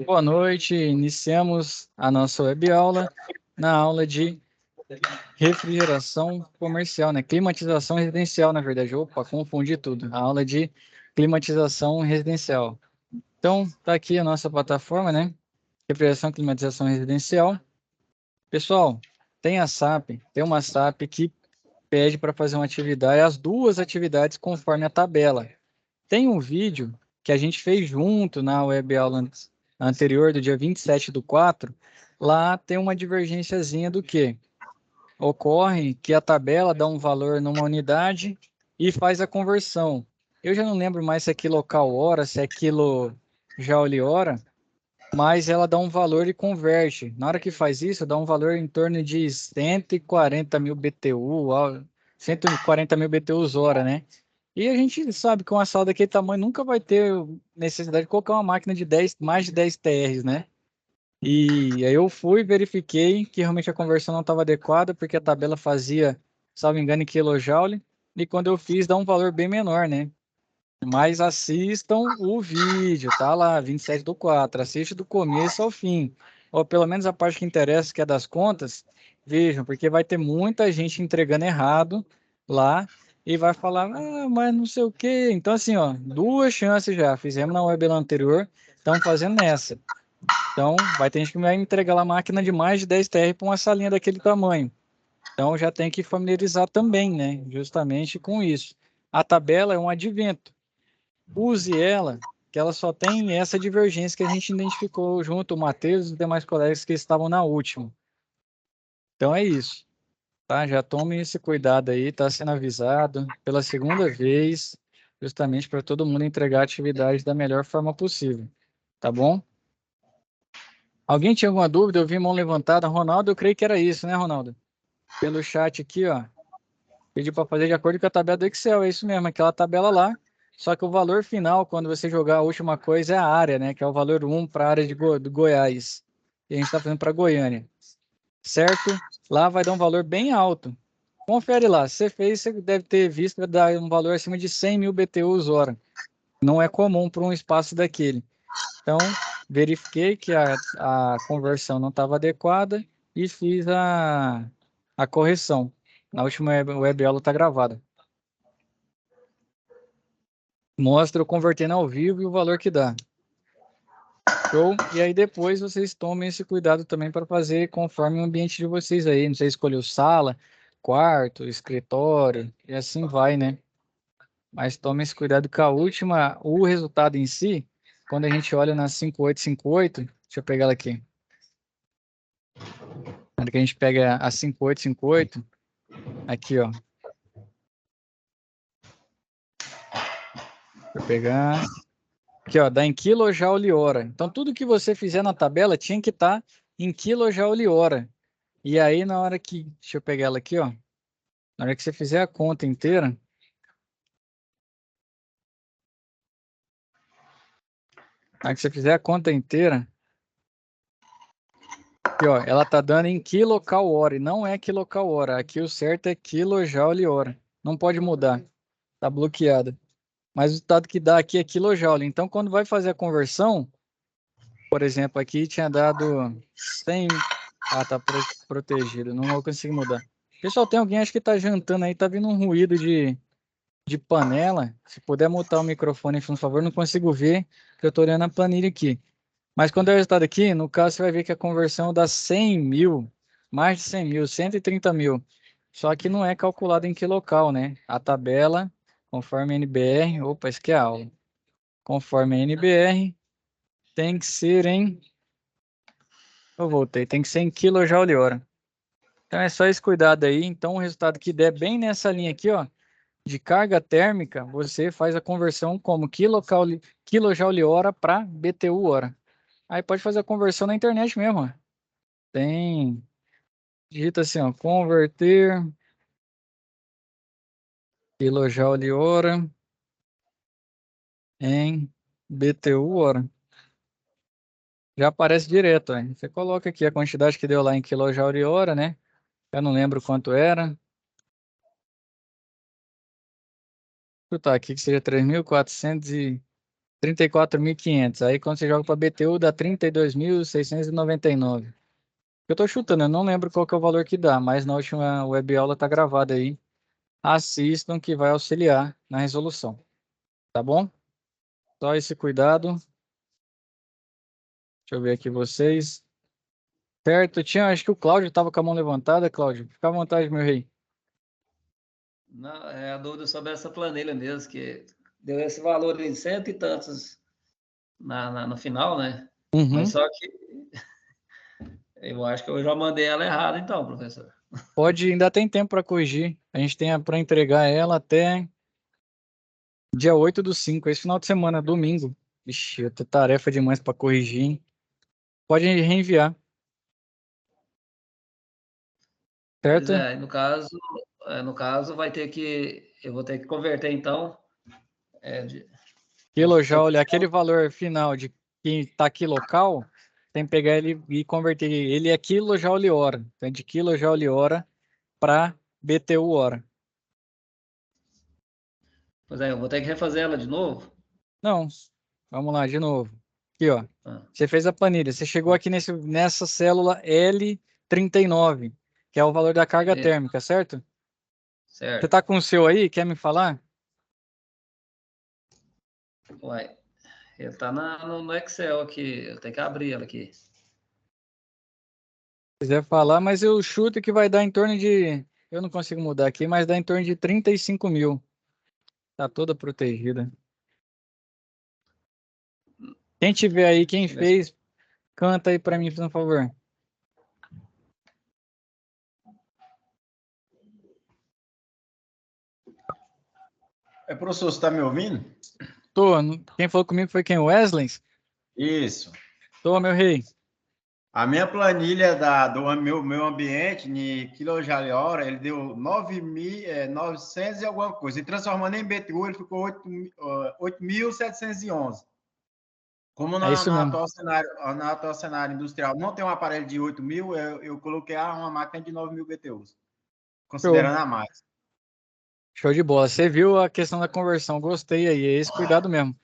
Boa noite, iniciamos a nossa web aula na aula de refrigeração comercial, né? Climatização residencial, na verdade. Opa, confundi tudo. A aula de climatização residencial. Então, tá aqui a nossa plataforma, né? Refrigeração, climatização residencial. Pessoal, tem uma SAP que pede para fazer uma atividade, as duas atividades conforme a tabela. Tem um vídeo que a gente fez junto na web aula anterior, do dia 27/4. Lá tem uma divergênciazinha do que? Ocorre que a tabela dá um valor numa unidade e faz a conversão. Eu já não lembro mais se é quilocal-hora, se é quilojoule-hora, mas ela dá um valor e converte. Na hora que faz isso, dá um valor em torno de 140 mil BTU, 140 mil BTUs hora, né? E a gente sabe que uma sala daquele tamanho nunca vai ter necessidade de colocar uma máquina de mais de 10 TRs, né? E aí eu fui, verifiquei que realmente a conversão não estava adequada, porque a tabela fazia, salvo engano, em quilojoule, e quando eu fiz, dá um valor bem menor, né? Mas assistam o vídeo, tá lá, 27/4. Assiste do começo ao fim. Ou pelo menos a parte que interessa, que é das contas, vejam, porque vai ter muita gente entregando errado lá e vai falar, mas não sei o quê. Então, assim, ó, duas chances já. Fizemos na web anterior, estamos fazendo nessa. Então, vai ter gente que vai entregar lá máquina de mais de 10 TR para uma salinha daquele tamanho. Então, já tem que familiarizar também, né? Justamente com isso. A tabela é um advento. Use ela, que ela só tem essa divergência que a gente identificou junto, o Matheus e os demais colegas que estavam na última. Então é isso, tá? Já tome esse cuidado aí, tá sendo avisado pela segunda vez, justamente para todo mundo entregar a atividade da melhor forma possível, tá bom? Alguém tinha alguma dúvida? Eu vi mão levantada. Ronaldo, eu creio que era isso, né, Ronaldo? Pelo chat aqui, ó. Pedi para fazer de acordo com a tabela do Excel, é isso mesmo, aquela tabela lá. Só que o valor final, quando você jogar a última coisa, é a área, né? Que é o valor 1 para a área do Goiás. E a gente está fazendo para Goiânia. Certo? Lá vai dar um valor bem alto. Confere lá. Se você fez, você deve ter visto, vai dar um valor acima de 100 mil BTUs hora. Não é comum para um espaço daquele. Então, verifiquei que a conversão não estava adequada e fiz a correção. Na última web aula está gravada. Mostra eu convertendo ao vivo e o valor que dá. Show? E aí depois vocês tomem esse cuidado também para fazer conforme o ambiente de vocês aí. Não sei, escolheu sala, quarto, escritório e assim vai, né? Mas tomem esse cuidado com a última, o resultado em si, quando a gente olha na 5858, deixa eu pegar ela aqui. Na hora que a gente pega a 5858, aqui, ó. Deixa eu pegar. Aqui, ó, dá em quilojoule-hora. Então, tudo que você fizer na tabela tinha que estar em quilojoule-hora. E aí, na hora que... Deixa eu pegar ela aqui, ó. Na hora que você fizer a conta inteira... Na hora que você fizer a conta inteira... Aqui, ó, ela tá dando em quilocal-hora. E não é quilocal-hora. Aqui o certo é quilojoule-hora. Não pode mudar. Tá bloqueada. Mas o resultado que dá aqui é quilojoule. Então, quando vai fazer a conversão... Por exemplo, aqui tinha dado 100... Ah, tá protegido. Não vou conseguir mudar. Pessoal, tem alguém, acho que tá jantando aí, tá vindo um ruído de panela. Se puder mutar o microfone, por favor, não consigo ver, porque eu tô olhando a planilha aqui. Mas quando é o resultado aqui, no caso, você vai ver que a conversão dá 100 mil, mais de 100 mil, 130 mil. Só que não é calculado em quilocal, né? A tabela, conforme a NBR, opa, isso aqui é a aula. Conforme a NBR, tem que ser em... Eu voltei, tem que ser em quilojoule-hora. Então é só esse cuidado aí. Então o resultado que der bem nessa linha aqui, ó, de carga térmica, você faz a conversão como quilojoule-hora para BTU-hora. Aí pode fazer a conversão na internet mesmo, ó. Tem, digita assim, ó, converter quilojoule-hora em BTU-hora. Já aparece direto, ó. Você coloca aqui a quantidade que deu lá em quilojoule-hora, né? Eu não lembro quanto era. chutar aqui que seja 3.434.500. Aí quando você joga para BTU dá 32.699. Eu tô chutando, eu não lembro qual que é o valor que dá, mas na última web aula tá gravada aí. Assistam que vai auxiliar na resolução. Tá bom? Só esse cuidado. Deixa eu ver aqui vocês. Certo, acho que o Cláudio estava com a mão levantada, Cláudio. Fica à vontade, meu rei. Não, é a dúvida sobre essa planilha mesmo, que deu esse valor de 100 e tantos no final, né? Uhum. Mas só que eu acho que eu já mandei ela errada, então, professor. Pode, ainda tem tempo para corrigir. A gente tem para entregar ela até dia 8/5, esse final de semana, domingo. Vixe, eu tenho tarefa demais para corrigir, hein? Pode reenviar. Pois Certo? é, no caso vai ter que, eu vou ter que converter então, Quilojoule, aquele valor final de que está aqui local, tem que pegar ele e converter. Ele é quilojoule hora. Então, é de quilojoule hora para BTU hora. pois é, eu vou ter que refazer ela de novo. Não, vamos lá, de novo. Aqui, ó. Ah, Você fez a planilha. Você chegou aqui nessa célula L39, que é o valor da carga térmica, certo? Você certo. está com o seu aí? Quer me falar? Uai, ele tá no Excel aqui, eu tenho que abrir ela aqui. Se quiser falar, mas eu chuto que vai dar em torno de... Eu não consigo mudar aqui, mas dá em torno de 35 mil. Tá toda protegida. Quem tiver aí, quem fez, canta aí para mim, por favor. Professor, você está me ouvindo? Tô. Quem falou comigo foi quem? Wesley? Isso. Tô, meu rei. A minha planilha do meu ambiente, em quilojoule hora, ele deu 9.900 e alguma coisa. E transformando em BTU, ele ficou 8.711. Como É isso mesmo. no atual cenário industrial não tem um aparelho de 8.000, eu coloquei uma máquina de 9.000 BTUs, considerando a mais. Show de bola. Você viu a questão da conversão. Gostei aí. É esse cuidado mesmo.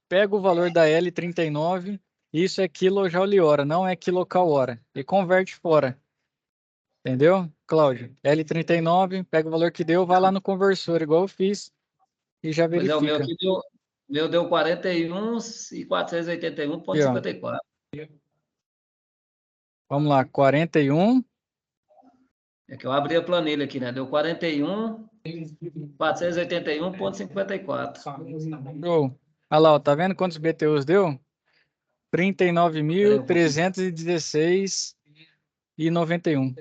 Pega o valor da L39. Isso é quilojoule hora, não é quilocal hora. E converte fora. Entendeu, Cláudio? L39, pega o valor que deu, vai lá no conversor, igual eu fiz, e já Pois é, o meu verifica. aqui deu 41.481,54. Vamos lá, 41. É que eu abri a planilha aqui, né? Deu 41.481,54. Show. Olha lá, ó, tá vendo quantos BTUs deu? Peraí, 39.316,91.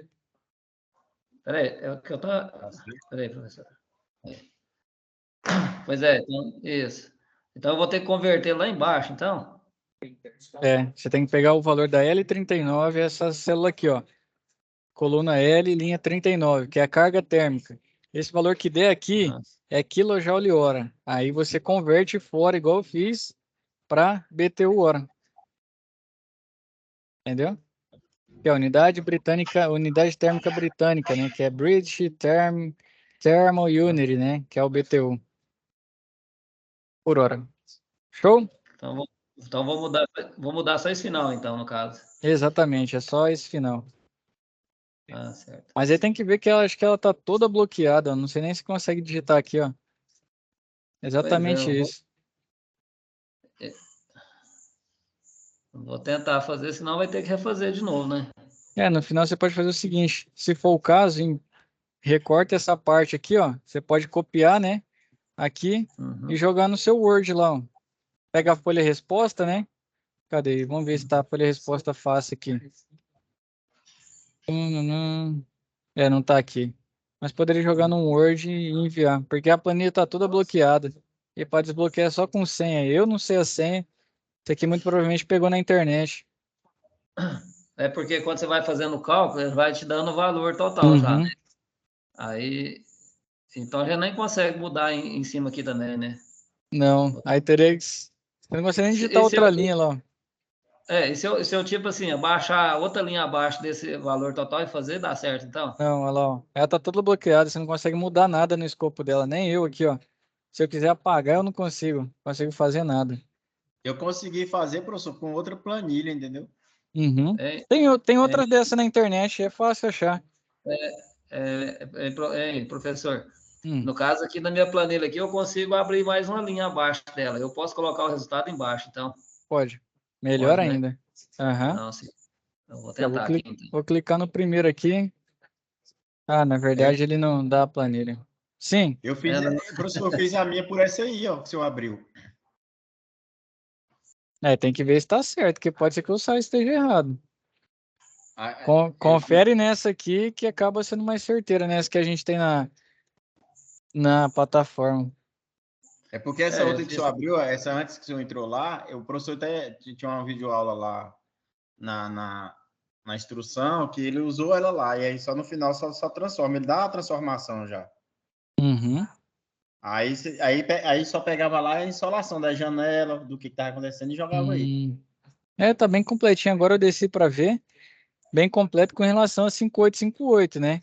peraí, é o que eu tô. Peraí, professor. Pois é, então, isso. Então eu vou ter que converter lá embaixo, então. É, você tem que pegar o valor da L39, essa célula aqui, ó. Coluna L, linha 39, que é a carga térmica. Esse valor que der aqui é quilojoule hora. Aí você converte fora, igual eu fiz, para BTU hora. Entendeu? Que é a unidade britânica, unidade térmica britânica, né? Que é British Thermal Unit, né? Que é o BTU por hora. Show? Então vou mudar só esse final, então, no caso. Exatamente, é só esse final. Ah, certo. Mas aí tem que ver que acho que ela tá toda bloqueada. Não sei nem se consegue digitar aqui, ó. Exatamente isso. Vou tentar fazer, senão vai ter que refazer de novo, né? No final você pode fazer o seguinte, se for o caso, recorta essa parte aqui, ó. Você pode copiar, né? Aqui e jogar no seu Word lá, ó. Pega a folha resposta, né? Cadê? Vamos ver se tá a folha resposta fácil aqui. Não tá aqui. Mas poderia jogar no Word e enviar, porque a planilha tá toda bloqueada. E pode desbloquear só com senha. Eu não sei a senha. Isso aqui muito provavelmente pegou na internet. É porque quando você vai fazendo o cálculo, ele vai te dando o valor total já, né? Aí, então já nem consegue mudar em cima aqui também, né? Não, aí teria que... Eu não consegue nem digitar outra linha lá. E se eu tipo assim, abaixar outra linha abaixo desse valor total e fazer, dá certo, então? Não, olha lá, ó. Ela tá toda bloqueada, você não consegue mudar nada no escopo dela, nem eu aqui, ó. Se eu quiser apagar, eu não consigo fazer nada. Eu consegui fazer, professor, com outra planilha, entendeu? Uhum. É, Tem outras dessas na internet, é fácil achar. professor, Hum, no caso aqui na minha planilha aqui, eu consigo abrir mais uma linha abaixo dela. Eu posso colocar o resultado embaixo, então. pode. Melhor Pode, né? ainda. Aham. Não, sim. Eu vou Já tentar aqui, então. vou clicar no primeiro aqui. Ah, na verdade ele não dá a planilha. Sim. Eu fiz, professor, eu fiz a minha por essa aí, ó, que o senhor abriu. Tem que ver se está certo, porque pode ser que o site esteja errado. Eu Confere nessa aqui que acaba sendo mais certeira, nessa que a gente tem na plataforma. É porque essa Eu outra que o fiz. senhor abriu, essa antes que o senhor entrou lá, o professor até tinha uma videoaula lá na instrução, que ele usou ela lá, e aí só no final só transforma, ele dá a transformação já. Uhum. Aí só pegava lá a insolação da janela, do que estava acontecendo e jogava aí. Tá bem completinho. Agora eu desci para ver. Bem completo com relação a 5858, né?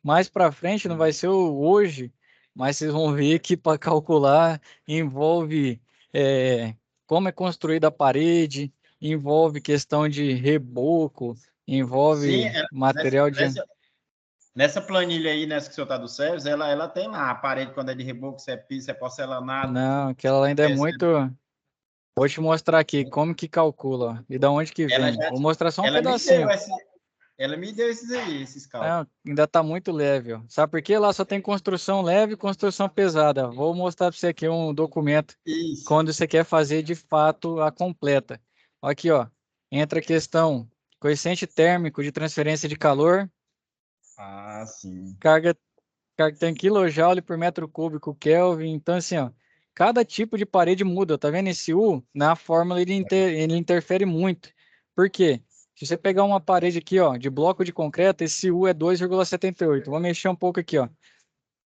Mais para frente não vai ser o hoje, mas vocês vão ver que para calcular envolve como é construída a parede, envolve questão de reboco, Sim, envolve nessa, material de. nessa, nessa planilha aí, nessa que o senhor está do Sérgio, ela tem lá a parede quando é de reboco, se é piso, se é porcelanato. Não, aquela ainda é muito. Vou te mostrar aqui como que calcula, ó, e da onde que Ela vem. já, Vou mostrar só um ela me deu pedacinho. ela me deu esses aí, esses cálculos. Não, ainda está muito leve, ó. Sabe por quê? Lá só tem construção leve e construção pesada. Vou mostrar para você aqui um documento Isso. quando você quer fazer de fato a completa. Aqui, ó. Entra a questão coeficiente térmico de transferência de calor, Ah, sim. carga tem quilojoule por metro cúbico Kelvin. Então, assim, ó, cada tipo de parede muda. Tá vendo esse U? Na fórmula ele interfere muito. Por quê? Se você pegar uma parede aqui, ó, de bloco de concreto, esse U é 2,78. Vou mexer um pouco aqui, ó.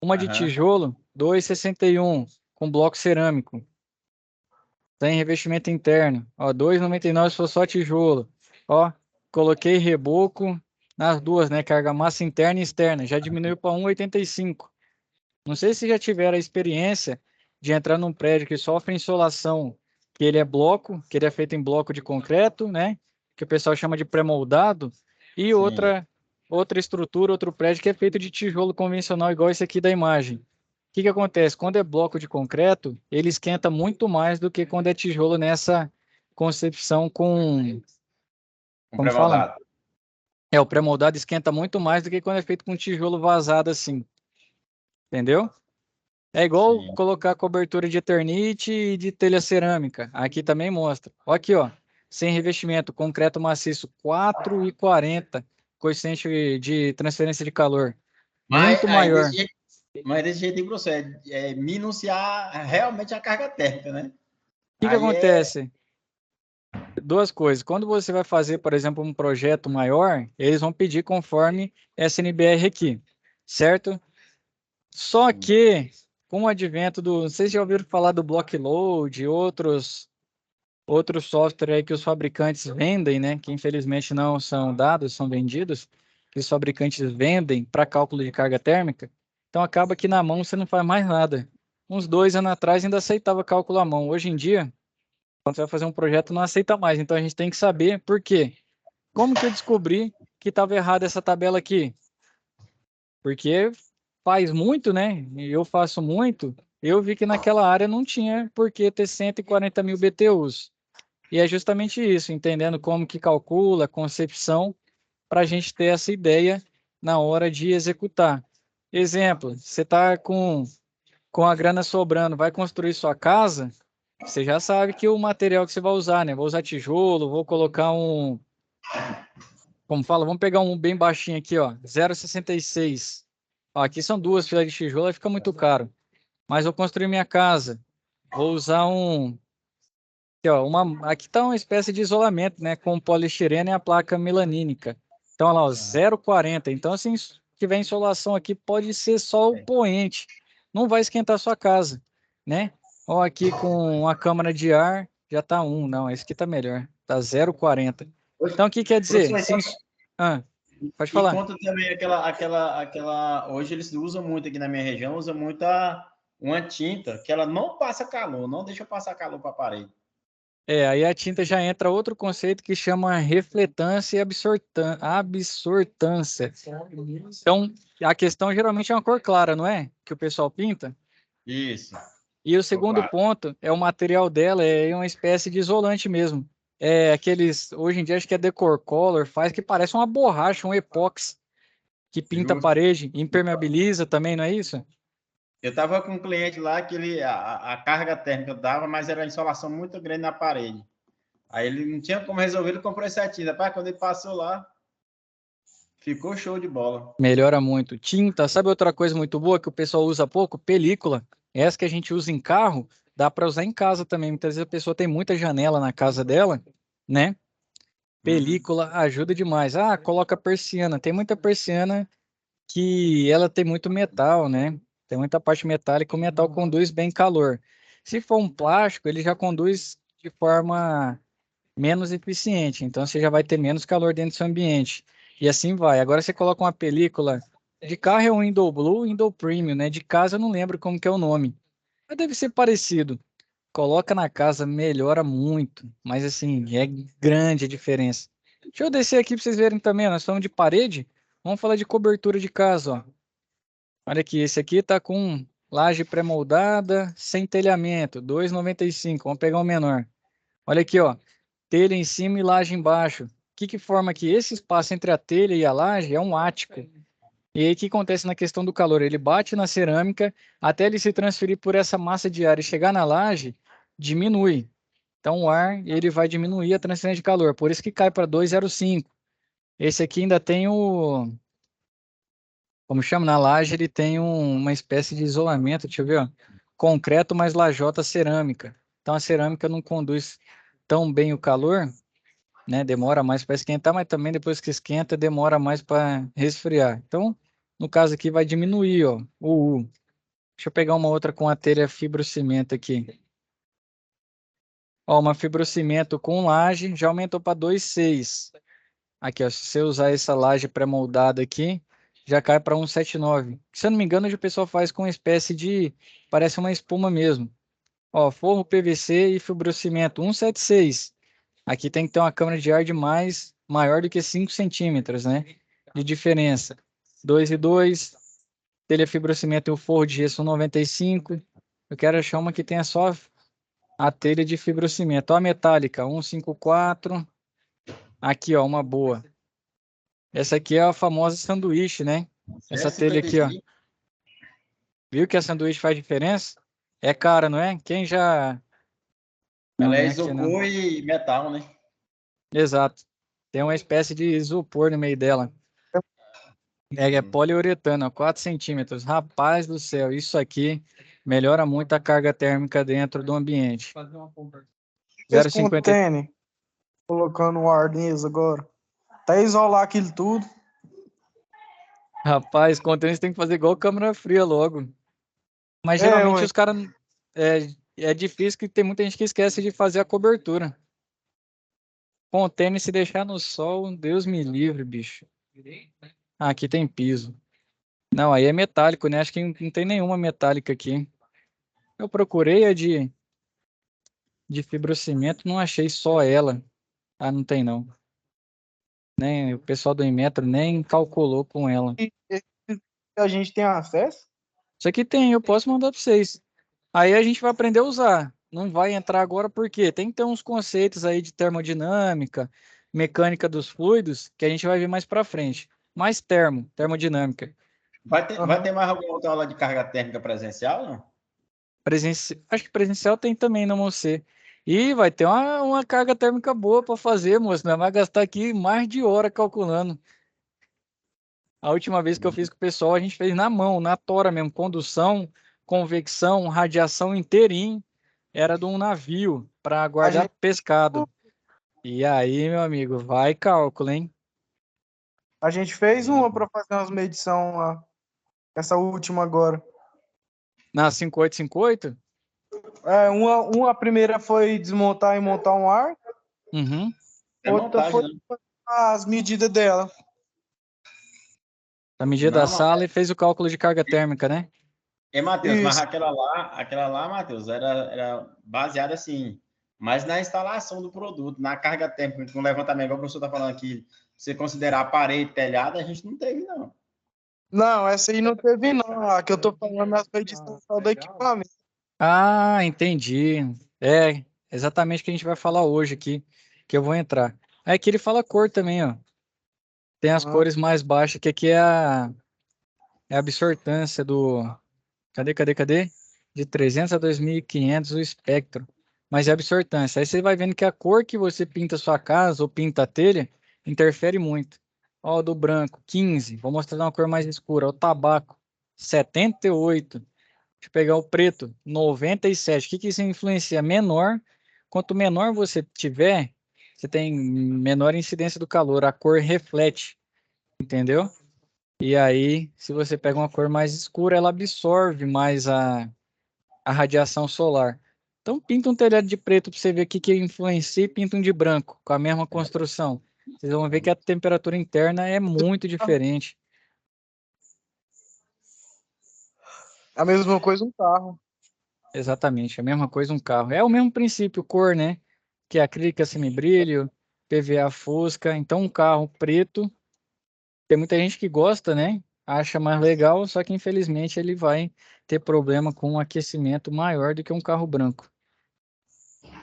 Uma de Aham. tijolo, 2,61, com bloco cerâmico. Tem revestimento interno, ó, 2,99 se for só tijolo. Ó, coloquei reboco nas duas, né, carga massa interna e externa, já diminuiu para 1,85. Não sei se já tiveram a experiência de entrar num prédio que sofre insolação, que ele é bloco, que ele é feito em bloco de concreto, né? Que o pessoal chama de pré-moldado, e Sim. outra estrutura, outro prédio que é feito de tijolo convencional, igual esse aqui da imagem. O que que acontece? Quando é bloco de concreto, ele esquenta muito mais do que quando é tijolo nessa concepção com, Com como fala? pré-moldado. O pré-moldado esquenta muito mais do que quando é feito com tijolo vazado assim, entendeu? É igual Sim. colocar cobertura de Eternit e de telha cerâmica. Aqui também mostra. Ó aqui, ó. Sem revestimento, concreto maciço 4,40. Coeficiente de transferência de calor. Mas Muito aí maior. desse jeito aí, professor, minuciar realmente a carga térmica, né? O que que Aí é. acontece? Duas coisas. Quando você vai fazer, por exemplo, um projeto maior, eles vão pedir conforme SNBR aqui, certo? Só que, com o advento do... Não sei se já ouviram falar do Blockload e outro software aí que os fabricantes vendem, né? Que infelizmente não são dados, são vendidos, que os fabricantes vendem para cálculo de carga térmica. Então acaba que na mão você não faz mais nada. Uns 2 anos atrás ainda aceitava cálculo à mão. Hoje em dia, quando você vai fazer um projeto, não aceita mais. Então a gente tem que saber por quê. Como que eu descobri que estava errada essa tabela aqui? Porque faz muito, né? E eu faço muito. Eu vi que naquela área não tinha por que ter 140 mil BTUs. E é justamente isso, entendendo como que calcula, concepção, para a gente ter essa ideia na hora de executar. Exemplo, você está com a grana sobrando, vai construir sua casa, você já sabe que o material que você vai usar, né? Vou usar tijolo, vou colocar como fala, vamos pegar um bem baixinho aqui, ó, 0,66. Ó, aqui são duas filas de tijolo, aí fica muito caro. Mas vou construir minha casa, vou usar aqui, ó, aqui está uma espécie de isolamento, né, com poliestireno e a placa melanínica. Então, olha lá, ó, 0,40. Então, assim, se tiver insolação aqui, pode ser só o poente. Não vai esquentar a sua casa, né? Ó, aqui com a câmara de ar, já está 1. Não, esse aqui está melhor. Está 0,40. Então, o que quer dizer? Professor, então, Ah, pode e falar. conta também hoje eles usam muito aqui na minha região, usa muito uma tinta que ela não passa calor, não deixa passar calor para a parede. Aí a tinta já entra outro conceito que chama refletância e absortância. Então, a questão geralmente é uma cor clara, não é? Que o pessoal pinta. Isso. E o segundo ponto é o material dela, é uma espécie de isolante mesmo. É aqueles, hoje em dia acho que é Decor Color, faz que parece uma borracha, um epóxi, que pinta a parede, impermeabiliza também, não é isso? Eu estava com um cliente lá que a carga térmica dava, mas era a insolação muito grande na parede. Aí ele não tinha como resolver, ele comprou essa tinta. Rapaz, quando ele passou lá, ficou show de bola. Melhora muito. Tinta, sabe outra coisa muito boa que o pessoal usa pouco? Película. Essa que a gente usa em carro, dá para usar em casa também. Muitas vezes a pessoa tem muita janela na casa dela, né? Película ajuda demais. Ah, coloca persiana. Tem muita persiana que ela tem muito metal, né? Tem muita parte metálica, o metal conduz bem calor. Se for um plástico, ele já conduz de forma menos eficiente, então você já vai ter menos calor dentro do seu ambiente. E assim vai. Agora você coloca uma película de carro é um Window Blue, Window Premium, né? De casa eu não lembro como que é o nome. Mas deve ser parecido. Coloca na casa, melhora muito, mas assim, é grande a diferença. Deixa eu descer aqui para vocês verem também, ó, nós falamos de parede, vamos falar de cobertura de casa, ó. Olha aqui, esse aqui tá com laje pré-moldada, sem telhamento, 2,95. Vamos pegar o menor. Olha aqui, ó, telha em cima e laje embaixo. O que que forma aqui? Esse espaço entre a telha e a laje é um ático. E aí o que acontece na questão do calor? Ele bate na cerâmica até ele se transferir por essa massa de ar e chegar na laje, diminui. Então o ar ele vai diminuir a transferência de calor, por isso que cai para 2,05. Esse aqui ainda tem o, como chama, na laje ele tem uma espécie de isolamento, deixa eu ver, ó, concreto mais lajota cerâmica. Então a cerâmica não conduz tão bem o calor, né? Demora mais para esquentar, mas também depois que esquenta demora mais para resfriar. Então, no caso aqui vai diminuir, ó, o U. Deixa eu pegar uma outra com a telha fibrocimento aqui. Ó, uma fibrocimento com laje já aumentou para 2,6. Aqui, ó, se você usar essa laje pré-moldada aqui, já cai para 1,79. Se eu não me engano, hoje o pessoal faz com uma espécie de, parece uma espuma mesmo. Ó, forro PVC e fibrocimento 1,76. Aqui tem que ter uma câmara de ar de maior do que 5 centímetros, né? De diferença. 2,2. Telha fibrocimento e o forro de gesso 1,95. Eu quero achar uma que tenha só a telha de fibrocimento. Ó, a metálica 1,54. Aqui, ó, uma boa. Essa aqui é a famosa sanduíche, né? Essa telha aqui, ó. Viu que a sanduíche faz diferença? É cara, não é? Quem já... Não, Ela não é é aqui, não. isopor e metal, né? Exato. Tem uma espécie de isopor no meio dela. É poliuretano, 4 centímetros. Rapaz do céu, isso aqui melhora muito a carga térmica dentro do ambiente. Esse 0,50. container, colocando o ar nisso agora. Até isolar aquilo tudo. Rapaz, contêiner tem que fazer igual câmera fria logo. Mas geralmente ué. os caras. É difícil que tem muita gente que esquece de fazer a cobertura. Contêiner, se deixar no sol, Deus me livre, bicho. Ah, aqui tem piso. Não, aí é metálico, né? Acho que não tem nenhuma metálica aqui. Eu procurei a de fibrocimento, não achei só ela. Ah, não tem não. Nem, o pessoal do Inmetro nem calculou com ela. E a gente tem acesso? Isso aqui tem, eu posso mandar para vocês. Aí a gente vai aprender a usar. Não vai entrar agora porque tem que ter uns conceitos aí de termodinâmica, mecânica dos fluidos, que a gente vai ver mais para frente. Mais termodinâmica. Vai ter mais alguma outra aula de carga térmica presencial, não? Acho que presencial tem também, não vão ser. E vai ter uma carga térmica boa para fazer, moço. Nós vai gastar aqui mais de hora calculando. A última vez que eu fiz com o pessoal, a gente fez na mão, na tora mesmo, condução, convecção, radiação inteirinho. Era de um navio para guardar pescado. E aí, meu amigo, vai cálculo, hein? A gente fez uma para fazer umas medições lá. Essa última agora. Na 5858? A primeira foi desmontar e montar um ar. Uhum. É Outra montagem, foi né? as medidas dela. A medida da Não, sala e fez o cálculo de carga térmica, né? Matheus, mas Isso. aquela lá, Matheus, era baseada assim, mas na instalação do produto, na carga térmica, com levantamento, igual o professor está falando aqui, você considerar parede, telhado, a gente não teve, não. Não, essa aí não teve, não. A que eu tô falando nas medições só do equipamento. Ah, entendi. É exatamente o que a gente vai falar hoje aqui, que eu vou entrar. Aqui ele fala cor também, ó. Tem as Ah, cores mais baixas, que aqui é a absortância do... Cadê? De 300 a 2.500 o espectro. Mas é absortância. Aí você vai vendo que a cor que você pinta a sua casa ou pinta a telha interfere muito. Ó, o do branco, 15. Vou mostrar uma cor mais escura. O tabaco, 78. Deixa eu pegar o preto, 97. O que que isso influencia? Menor. Quanto menor você tiver, você tem menor incidência do calor. A cor reflete, entendeu? E aí, se você pega uma cor mais escura, ela absorve mais a radiação solar. Então, pinta um telhado de preto para você ver o que influencia e pinta um de branco, com a mesma construção. Vocês vão ver que a temperatura interna é muito diferente. a mesma coisa um carro. Exatamente, a mesma coisa um carro. É o mesmo princípio, cor, né? Que é acrílica semibrilho, PVA fosca. Então, um carro preto, tem muita gente que gosta, né? Acha mais legal, só que infelizmente ele vai ter problema com um aquecimento maior do que um carro branco.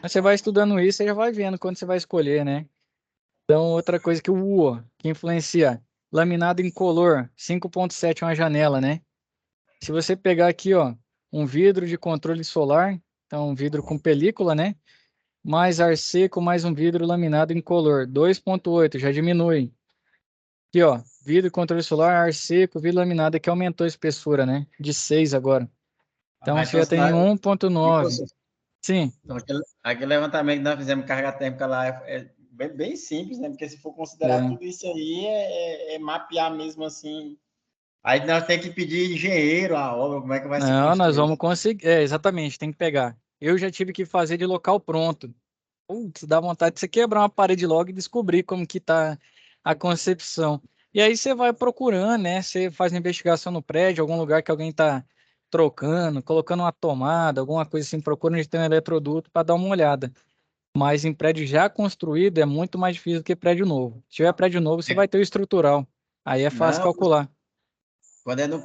Mas você vai estudando isso, você já vai vendo quando você vai escolher, né? Então, outra coisa que o UO, que influencia, laminado incolor, 5.7 é uma janela, né? Se você pegar aqui, ó, um vidro de controle solar, então um vidro com película, né? Mais ar seco, mais um vidro laminado incolor, 2.8, já diminui. Aqui, ó, vidro controle solar, ar seco, vidro laminado, que aumentou a espessura, né? De 6 agora. Então, Ah, você já tem 1.9. professor, Sim, então, aquele levantamento que nós fizemos carga térmica lá é bem simples, né? Porque se for considerar é. tudo isso aí, é mapear mesmo assim. Aí nós temos que pedir engenheiro a obra, como é que vai ser Não, nós construído. vamos conseguir. É, exatamente, tem que pegar. Eu já tive que fazer de local pronto. Putz, dá vontade de você quebrar uma parede logo e descobrir como que tá a concepção. E aí você vai procurando, né? Você faz uma investigação no prédio, algum lugar que alguém tá trocando, colocando uma tomada, alguma coisa assim, procura onde tem um eletroduto para dar uma olhada. Mas em prédio já construído é muito mais difícil do que prédio novo. Se tiver prédio novo, você vai ter o estrutural. Aí é fácil Não, calcular. quando é no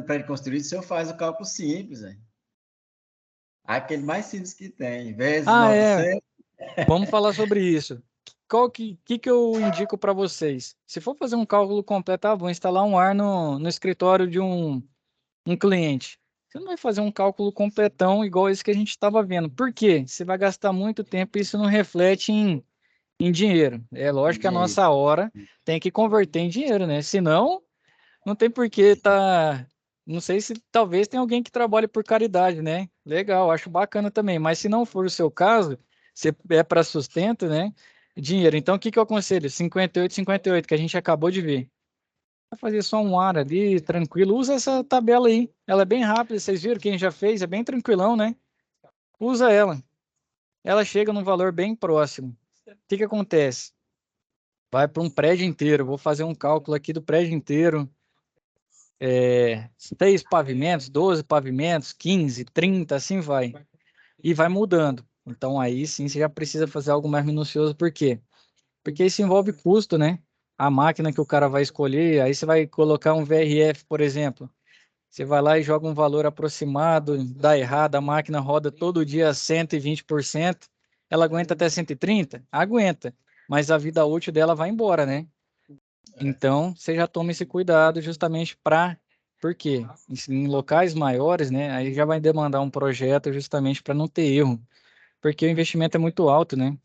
prédio construído, o senhor faz o cálculo simples, hein? Aquele mais simples que tem, vezes Ah, é. 900. Vamos falar sobre isso. Qual que eu indico para vocês? Se for fazer um cálculo completo, vou instalar um ar no escritório de um cliente. Você não vai fazer um cálculo completão igual esse que a gente estava vendo. Por quê? Você vai gastar muito tempo e isso não reflete em dinheiro. É lógico que a Entendi. nossa hora tem que converter em dinheiro, né? Senão, não tem por que tá. Não sei se talvez tenha alguém que trabalhe por caridade, né? Legal, acho bacana também. Mas se não for o seu caso, se é para sustento, né? Dinheiro. Então, o que que eu aconselho? 58, 58, que a gente acabou de ver. Vai fazer só um ar ali, tranquilo. Usa essa tabela aí. Ela é bem rápida. Vocês viram quem já fez? É bem tranquilão, né? Usa ela. Ela chega num valor bem próximo. O que que acontece? Vai para um prédio inteiro. Vou fazer um cálculo aqui do prédio inteiro. 6 pavimentos, 12 pavimentos, 15, 30, assim vai. E vai mudando. Então aí sim você já precisa fazer algo mais minucioso. Por quê? Porque isso envolve custo, né? A máquina que o cara vai escolher, aí você vai colocar um VRF, por exemplo. Você vai lá e joga um valor aproximado, dá errado, a máquina roda todo dia 120%. Ela aguenta até 130? Aguenta. Mas a vida útil dela vai embora, né? Então, você já toma esse cuidado justamente para... Por quê? Em locais maiores, né? Aí já vai demandar um projeto justamente para não ter erro. Porque o investimento é muito alto, né?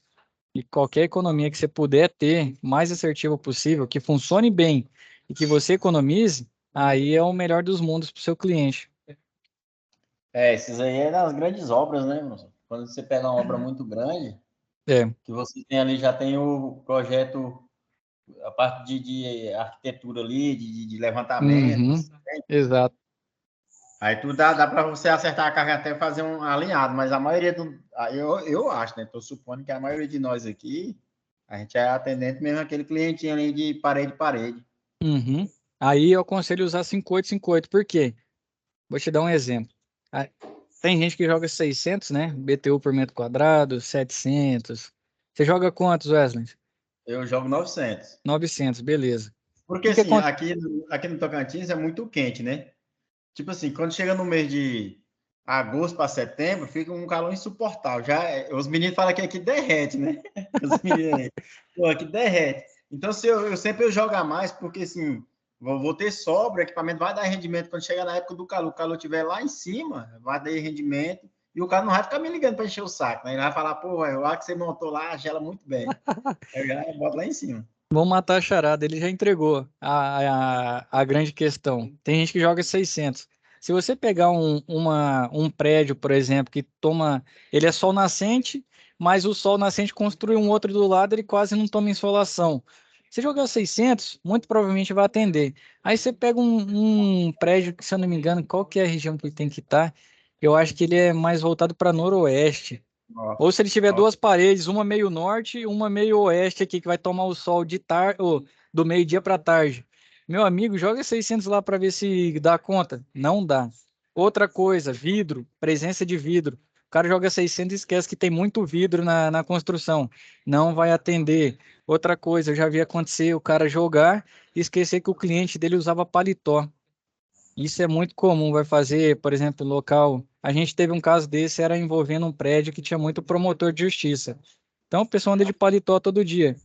E qualquer economia que você puder ter, mais assertiva possível, que funcione bem e que você economize, aí é o melhor dos mundos para o seu cliente. Esses aí é das grandes obras, né, professor? Quando você pega uma obra muito grande, É. que você tem ali, já tem o projeto, a parte de arquitetura ali, de levantamento. Uhum. Exato. Aí tudo dá para você acertar a carga até fazer um alinhado, mas a maioria eu acho, né? Estou supondo que a maioria de nós aqui, a gente é atendente mesmo aquele clientinho ali de parede. Uhum. Aí eu aconselho usar 5858. Por quê? Vou te dar um exemplo. Ah, tem gente que joga 600, né? BTU por metro quadrado, 700. Você joga quantos, Wesley? Eu jogo 900. 900, beleza. Porque O que assim, acontece? aqui no Tocantins é muito quente, né? Tipo assim, quando chega no mês de agosto para setembro, fica um calor insuportável. Os meninos falam que aqui derrete, né? Os meninos aí. Pô, aqui derrete. Então, se eu sempre jogo a mais, porque assim, vou ter sobra, o equipamento vai dar rendimento quando chegar na época do calor. O calor estiver lá em cima, vai dar rendimento. E o cara não vai ficar me ligando para encher o saco, né? Ele vai falar, pô, o ar que você montou lá gela muito bem. Eu já boto lá em cima. Vamos matar a charada. Ele já entregou a grande questão. Tem gente que joga 600. Se você pegar um prédio, por exemplo, que toma. Ele é sol nascente, mas o sol nascente construi um outro do lado, ele quase não toma insolação. Se jogar 600, muito provavelmente vai atender. Aí você pega um prédio que, se eu não me engano, qual que é a região que ele tem que estar? Eu acho que ele é mais voltado para noroeste. Ó, Ou se ele tiver ó. duas paredes, uma meio norte e uma meio oeste aqui, que vai tomar o sol de tarde, ou do meio-dia para tarde. Meu amigo, joga 600 lá para ver se dá conta. Não dá. Outra coisa, vidro, presença de vidro. O cara joga 600 e esquece que tem muito vidro na construção. Não vai atender. Outra coisa, eu já vi acontecer o cara jogar e esquecer que o cliente dele usava paletó. Isso é muito comum, vai fazer, por exemplo, local. A gente teve um caso desse, era envolvendo um prédio que tinha muito promotor de justiça. Então, o pessoal anda de paletó todo dia.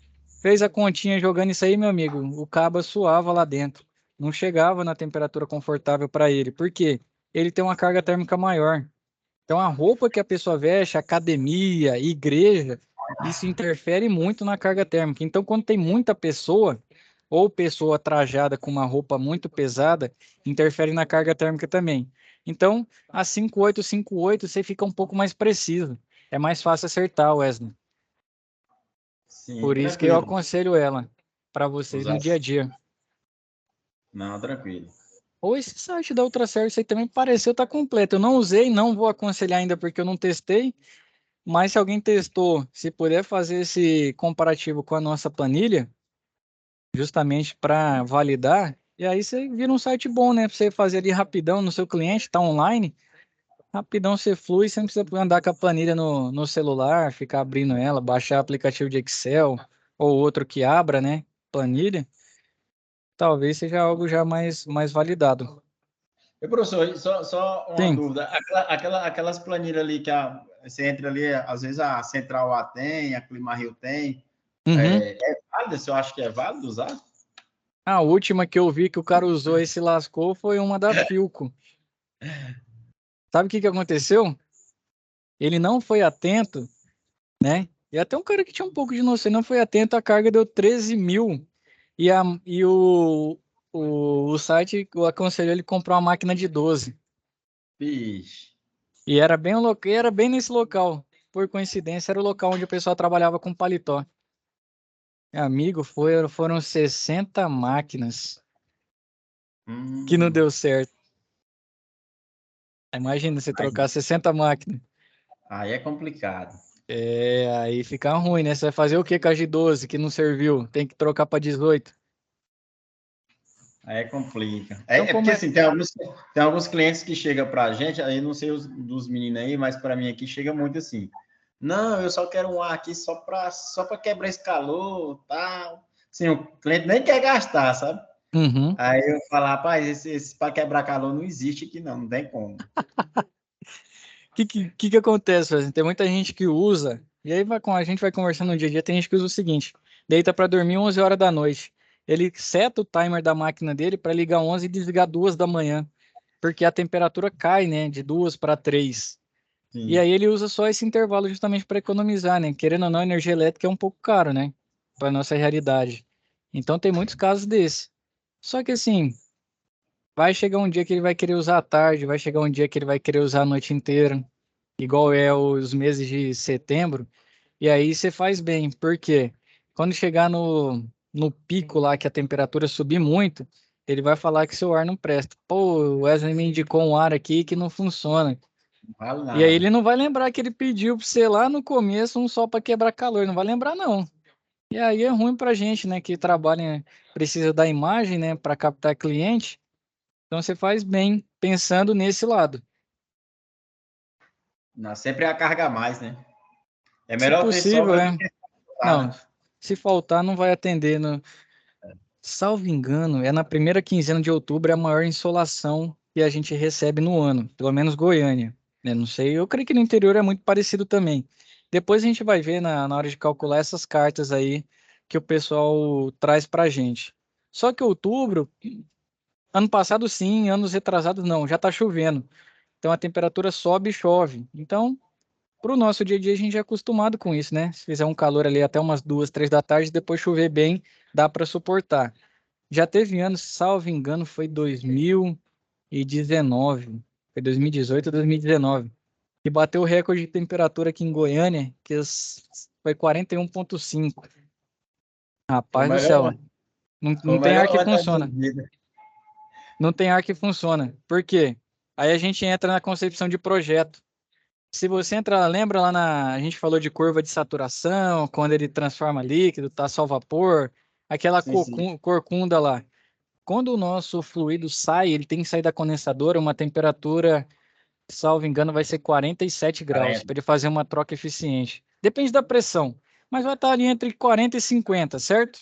Fez a continha jogando isso aí, meu amigo, o cabo suava lá dentro. Não chegava na temperatura confortável para ele. Por quê? Ele tem uma carga térmica maior. Então, a roupa que a pessoa veste, academia, igreja, isso interfere muito na carga térmica. Então, quando tem muita pessoa, ou pessoa trajada com uma roupa muito pesada, interfere na carga térmica também. Então, a 5858 você fica um pouco mais preciso. É mais fácil acertar, Wesley. Sim, Por isso que eu tranquilo. aconselho ela para vocês no Usar. dia a dia. Não, tranquilo. Ou esse site da Ultracerto aí também pareceu estar completo. Eu não usei, não vou aconselhar ainda porque eu não testei. Mas se alguém testou, se puder fazer esse comparativo com a nossa planilha, justamente para validar, e aí você vira um site bom, né? Para você fazer ali rapidão no seu cliente, tá online, rapidão você flui, você não precisa andar com a planilha no celular, ficar abrindo ela, baixar aplicativo de Excel ou outro que abra, né? Planilha, talvez seja algo já mais validado. E, professor, só uma Sim. dúvida. Aquelas planilhas ali que você entra ali, às vezes a Central A tem, a Climario tem. Uhum. É válido? Você acha que é válido usar? A última que eu vi que o cara usou e se lascou foi uma da Philco. Sabe o que que aconteceu? Ele não foi atento, né? E até um cara que tinha um pouco de noção, não foi atento, a carga deu 13 mil. E o site aconselhou ele comprar uma máquina de 12. Vixe. E era bem nesse local. Por coincidência, era o local onde o pessoal trabalhava com paletó. Meu amigo, foram 60 máquinas que não deu certo. Imagina você trocar 60 máquinas. Aí é complicado. Aí fica ruim, né? Você vai fazer o que com a de 12 que não serviu? Tem que trocar para 18. Aí complica. Então, É como porque é. assim, tem alguns clientes que chegam para a gente, aí não sei dos meninos aí, mas para mim aqui chega muito assim. Não, eu só quero um ar aqui só para quebrar esse calor, tal. Sim, o cliente nem quer gastar, sabe? Uhum. Aí eu falo, rapaz, esse para quebrar calor não existe aqui não tem como. Que acontece, Wesley? Tem muita gente que usa, e aí a gente vai conversando no dia a dia, tem gente que usa o seguinte, deita para dormir 11 horas da noite. Ele seta o timer da máquina dele para ligar 11 e desligar 2 da manhã, porque a temperatura cai, né, de 2 para 3. E Sim. aí ele usa só esse intervalo justamente para economizar, né? Querendo ou não, a energia elétrica é um pouco caro, né, para nossa realidade. Então tem muitos casos desses. Só que assim, vai chegar um dia que ele vai querer usar à tarde, vai chegar um dia que ele vai querer usar a noite inteira, igual é os meses de setembro, e aí você faz bem, porque quando chegar no pico lá que a temperatura subir muito, ele vai falar que seu ar não presta. Pô, o Wesley me indicou um ar aqui que não funciona. Não vale E aí nada. ele não vai lembrar que ele pediu para você lá no começo um só para quebrar calor, não vai lembrar não. E aí é ruim pra gente, né, que trabalha, precisa da imagem, né, para captar cliente. Então você faz bem pensando nesse lado. Não, sempre é a carga a mais, né? É Se melhor ter possível, sobra é. do que Não, faltar, né? se faltar, não vai atender. Salvo engano, é na primeira quinzena de outubro, é a maior insolação que a gente recebe no ano, pelo menos Goiânia, né? Não sei, eu creio que no interior é muito parecido também. Depois a gente vai ver na hora de calcular essas cartas aí que o pessoal traz pra gente. Só que outubro, ano passado sim, anos retrasados não, já tá chovendo. Então a temperatura sobe e chove. Então, pro nosso dia a dia, a gente é acostumado com isso, né? Se fizer um calor ali até umas 2, 3 da tarde, depois chover bem, dá para suportar. Já teve anos, salvo engano, foi 2019, foi 2018 ou 2019, que bateu o recorde de temperatura aqui em Goiânia, foi 41,5. Foi o Rapaz do céu, melhor, não, foi não o tem ar melhor que ano da minha funciona. vida. Não tem ar que funciona. Por quê? Aí a gente entra na concepção de projeto. Se você entrar, lembra lá a gente falou de curva de saturação, quando ele transforma líquido, tá só vapor, aquela Sim, sim. corcunda lá. Quando o nosso fluido sai, ele tem que sair da condensadora, uma temperatura, salvo engano, vai ser 47 graus, 40. para ele fazer uma troca eficiente. Depende da pressão, mas vai estar ali entre 40 e 50, certo?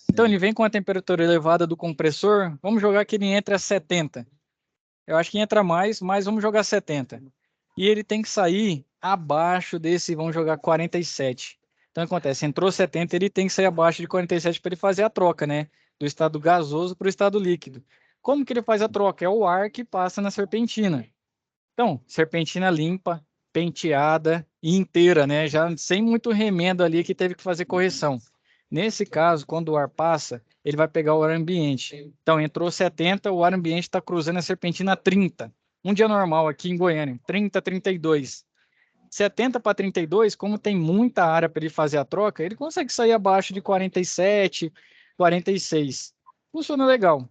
Então ele Sim. vem com a temperatura elevada do compressor, vamos jogar que ele entre a 70. Eu acho que entra mais, mas vamos jogar 70. E ele tem que sair abaixo desse, vamos jogar 47. Então acontece, entrou 70, ele tem que sair abaixo de 47 para ele fazer a troca, né? Do estado gasoso para o estado líquido. Como que ele faz a troca? É o ar que passa na serpentina. Então, serpentina limpa, penteada e inteira, né? Já sem muito remendo ali que teve que fazer correção. Nesse caso, quando o ar passa, ele vai pegar o ar ambiente. Então, entrou 70, o ar ambiente está cruzando a serpentina a 30. Um dia normal aqui em Goiânia, 30, 32. 70 para 32, como tem muita área para ele fazer a troca, ele consegue sair abaixo de 47, 46. Funciona legal.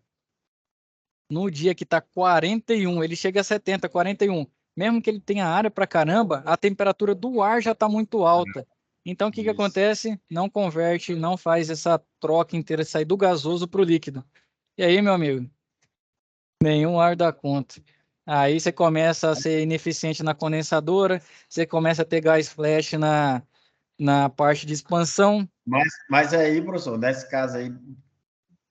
No dia que tá 41, ele chega a 70, 41. Mesmo que ele tenha área pra caramba, a temperatura do ar já tá muito alta. Então, o que que Isso. acontece? Não converte, não faz essa troca inteira, sair do gasoso pro líquido. E aí, meu amigo? Nenhum ar dá conta. Aí você começa a ser ineficiente na condensadora, você começa a ter gás flash na parte de expansão. Mas aí, professor, nesse caso aí,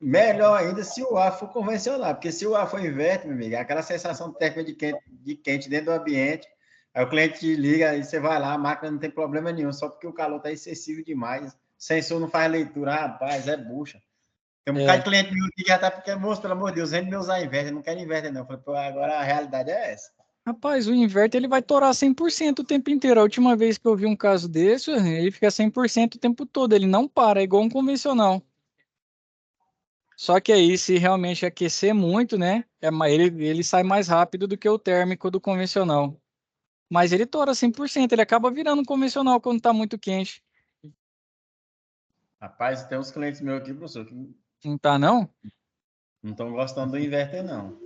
melhor ainda se o ar for convencional, porque se o ar for inverter, meu amigo, é aquela sensação térmica de quente dentro do ambiente, aí o cliente te liga, aí você vai lá, a máquina não tem problema nenhum, só porque o calor está excessivo demais, o sensor não faz leitura, rapaz, é bucha. Tem um bocado de É, cliente meu que já tá porque, moço, pelo amor de Deus, vem me usar inverter, não quero inverter não. Eu falei, pô, agora a realidade é essa. rapaz, o inverter ele vai torar 100% o tempo inteiro. A última vez que eu vi um caso desse, ele fica 100% o tempo todo. Ele não para, é igual um convencional. Só que aí, se realmente aquecer muito, né? Ele sai mais rápido do que o térmico do convencional. Mas ele tora 100%, ele acaba virando um convencional quando está muito quente. Rapaz, tem uns clientes meus aqui, professor, que Não tá, não? não estão gostando do inverter, não.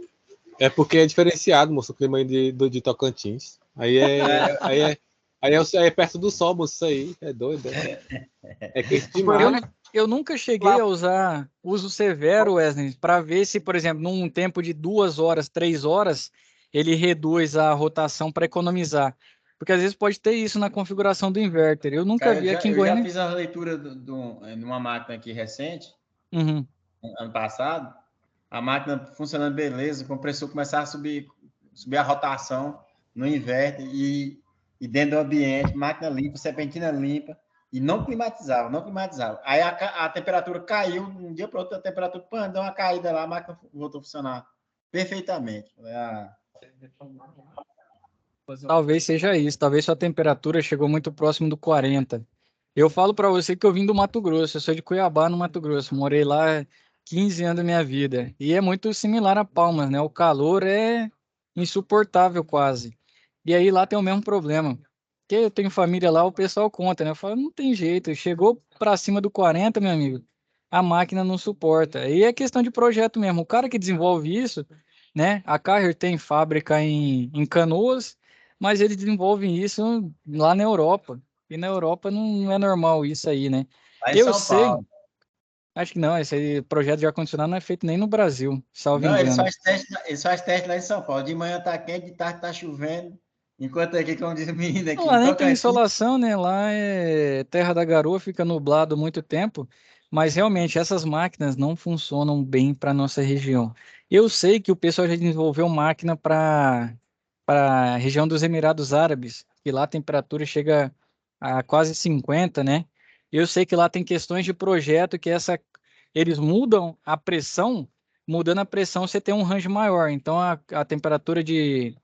É porque é diferenciado, moço, o clima aí de Tocantins. Aí é perto do sol, moço, isso aí. É doido, é quente demais. Eu nunca cheguei a usar uso severo, Wesley, para ver se, por exemplo, num tempo de 2 horas, 3 horas, ele reduz a rotação para economizar. Porque às vezes pode ter isso na configuração do inverter. Eu nunca Cara, vi aqui em eu já Goiânia. fiz a leitura de uma máquina aqui recente, Uhum. ano passado, a máquina funcionando beleza, o compressor começava a subir a rotação no inverter e dentro do ambiente, máquina limpa, serpentina limpa, e não climatizava, não climatizava. Aí a temperatura caiu, um dia para outro, a temperatura deu uma caída lá, a máquina voltou a funcionar perfeitamente. Talvez seja isso. Talvez sua temperatura chegou muito próximo do 40. Eu falo para você que eu vim do Mato Grosso. Eu sou de Cuiabá, no Mato Grosso. Morei lá 15 anos da minha vida. E é muito similar a Palmas, né? O calor é insuportável quase. E aí lá tem o mesmo problema. Porque eu tenho família lá, o pessoal conta, né? Eu falo, não tem jeito. Chegou para cima do 40, meu amigo, a máquina não suporta. E é questão de projeto mesmo. O cara que desenvolve isso, né? A Carrier tem fábrica em Canoas, mas eles desenvolvem isso lá na Europa. E na Europa não é normal isso aí, né? Lá em Eu São sei, Paulo. Acho que não, esse aí, projeto de ar-condicionado não é feito nem no Brasil, salvo Não, engano. eles fazem teste lá em São Paulo. De manhã tá quente, de tarde tá chovendo. Enquanto aqui, como diz o menino aqui, Lá em nem tem Tocantins, insolação, né? Lá é terra da garoa, fica nublado muito tempo, mas realmente essas máquinas não funcionam bem para nossa região. Eu sei que o pessoal já desenvolveu máquina para a região dos Emirados Árabes, que lá a temperatura chega a quase 50, né? Eu sei que lá tem questões de projeto que eles mudam a pressão, mudando a pressão você tem um range maior, então a temperatura de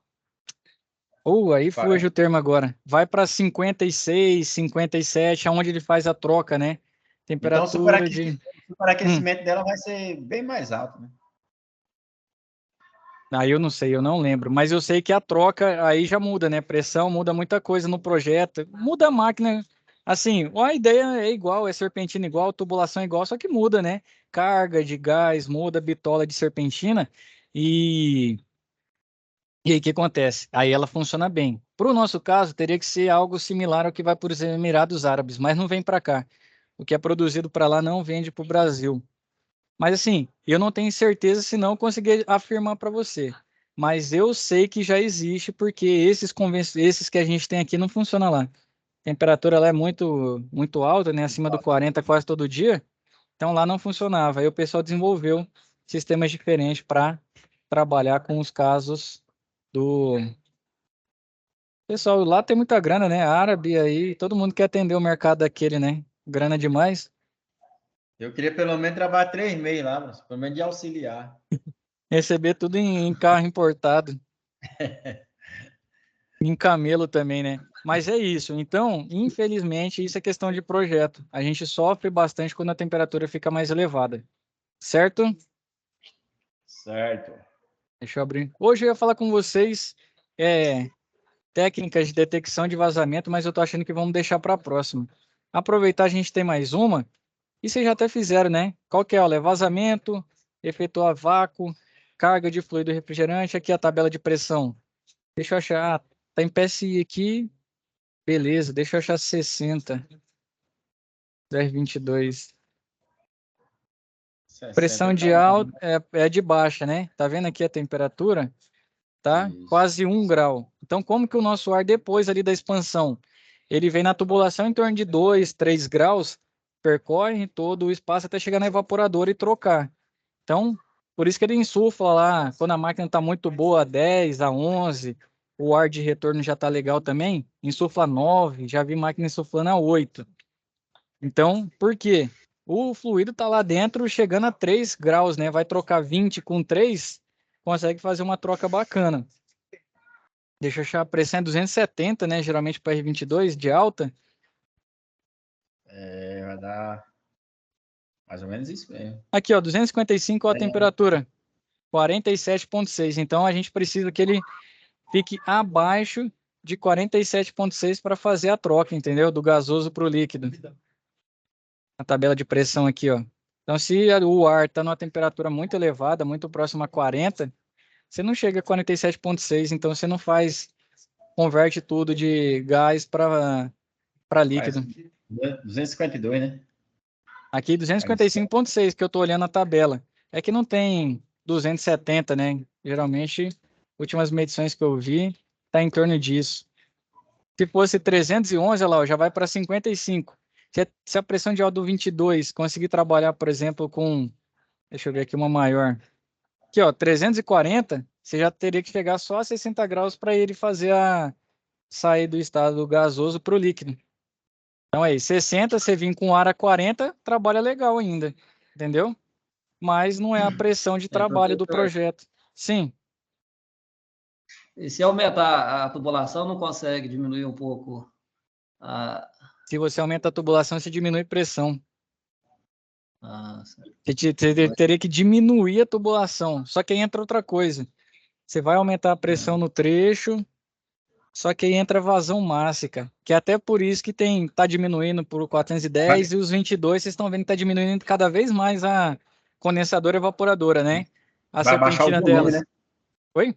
aí fuge o termo agora. Vai para 56, 57, aonde ele faz a troca, né? então o Temperatura de. superaquecimento dela vai ser bem mais alto, né? Aí eu não sei, eu não lembro. Mas eu sei que a troca aí já muda, né? Pressão muda muita coisa no projeto. Muda a máquina. Assim, a ideia é igual, é serpentina igual, tubulação igual, só que muda, né? Carga de gás, muda a bitola de serpentina. E E aí, o que acontece? Aí ela funciona bem. Para o nosso caso, teria que ser algo similar ao que vai para os Emirados Árabes, mas não vem para cá. O que é produzido para lá não vende para o Brasil. Mas assim, eu não tenho certeza se não conseguir afirmar para você. Mas eu sei que já existe, porque esses que a gente tem aqui não funcionam lá. A temperatura lá é muito alta, né? Acima do 40 quase todo dia. Então lá não funcionava. Aí o pessoal desenvolveu sistemas diferentes para trabalhar com os casos do pessoal. Lá tem muita grana, né? Árabe aí, todo mundo quer atender o mercado daquele, né? Grana demais. Eu queria pelo menos trabalhar 3 meses lá, mas pelo menos de auxiliar. Receber tudo em carro importado, em camelo também, né? Mas é isso. Então, infelizmente, isso é questão de projeto. A gente sofre bastante quando a temperatura fica mais elevada. Certo? Certo. Deixa eu abrir. Hoje eu ia falar com vocês técnicas de detecção de vazamento, mas eu tô achando que vamos deixar para a próxima. Aproveitar, a gente tem mais uma. E vocês já até fizeram, né? Qual que é? Olha, vazamento, efetuar vácuo, carga de fluido refrigerante. Aqui a tabela de pressão. Deixa eu achar. Tá em PSI aqui. Beleza, deixa eu achar 60. 1022. Pressão 60 de tá bom. alta é de baixa, né? Tá vendo aqui a temperatura? Tá? Isso. Quase 1 grau. Então, como que o nosso ar, depois ali da expansão, ele vem na tubulação em torno de 2, 3 graus, percorre todo o espaço até chegar na evaporadora e trocar. Então, por isso que ele insufla lá, quando a máquina está muito boa, a 10, a 11, o ar de retorno já está legal também, insufla a 9, já vi máquina insuflando a 8. Então, por quê? O fluido está lá dentro chegando a 3 graus, né? Vai trocar 20 com 3, consegue fazer uma troca bacana. Deixa eu achar, a pressão é 270, né? Geralmente para R22 de alta. Vai dar mais ou menos isso mesmo. Aqui, ó, 255 ó, a temperatura. 47,6. Então a gente precisa que ele fique abaixo de 47,6 para fazer a troca, entendeu? Do gasoso para o líquido. A tabela de pressão aqui, ó. Então, se o ar está numa temperatura muito elevada, muito próxima a 40, você não chega a 47,6, então você não converte tudo de gás para líquido. 252, né? Aqui 255,6 que eu estou olhando a tabela. É que não tem 270, né? Geralmente, últimas medições que eu vi, está em torno disso. Se fosse 311, olha lá, ó, já vai para 55. Se a pressão de áudio 22 conseguir trabalhar, por exemplo, com, deixa eu ver aqui uma maior. Aqui, ó, 340, você já teria que chegar só a 60 graus para ele fazer sair do estado gasoso para o líquido. Então aí, 60, você vir com ar a 40, trabalha legal ainda, entendeu? Mas não é a pressão de trabalho do Professor, projeto. Sim, e se aumentar a tubulação, não consegue diminuir um pouco a. se você aumenta a tubulação, você diminui a pressão. Certo. Você teria que diminuir a tubulação. Só que aí entra outra coisa. Você vai aumentar a pressão no trecho, só que aí entra a vazão mássica, que é até por isso que tá diminuindo por 410 e os 22, vocês estão vendo que está diminuindo cada vez mais a condensadora evaporadora, né? A Vai abaixar o serpentina volume, delas. né? Oi?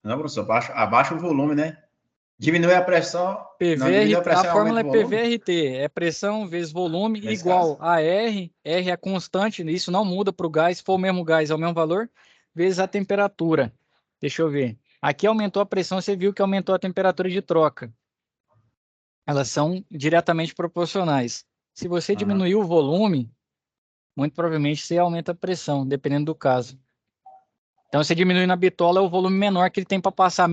Não, professor, abaixa o volume, né? Diminui a pressão. Não, diminui a pressão A e fórmula é aumenta o volume. PVRT, é pressão vezes volume Nesse igual caso? a R, R é constante, isso não muda para o gás, se for o mesmo gás, é o mesmo valor, vezes a temperatura. Deixa eu ver. Aqui aumentou a pressão, você viu que aumentou a temperatura de troca. Elas são diretamente proporcionais. Se você diminuir o volume, muito provavelmente você aumenta a pressão, dependendo do caso. Então, você diminui na bitola, é o volume menor que ele tem para passar a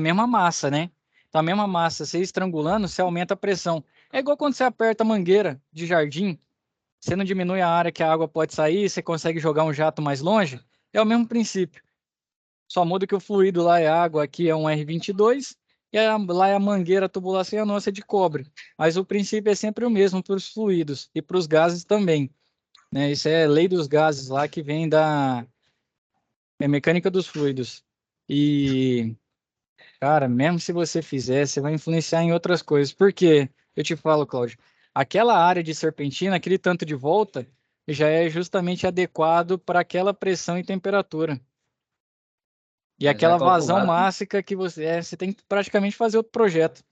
mesma massa, né? Então, a mesma massa, você estrangulando, você aumenta a pressão. É igual quando você aperta a mangueira de jardim, você não diminui a área que a água pode sair, você consegue jogar um jato mais longe. É o mesmo princípio. Só muda que o fluido lá é água, aqui é um R22, e lá é a mangueira, a tubulação e a nossa é de cobre. Mas o princípio é sempre o mesmo para os fluidos e para os gases também, né? Isso é lei dos gases lá que vem da mecânica dos fluidos. E, cara, mesmo se você fizer, você vai influenciar em outras coisas. Por quê? Eu te falo, Cláudio, aquela área de serpentina, aquele tanto de volta, já é justamente adequado para aquela pressão e temperatura. E Já é aquela vazão calculado. máxima que você tem que praticamente fazer outro projeto.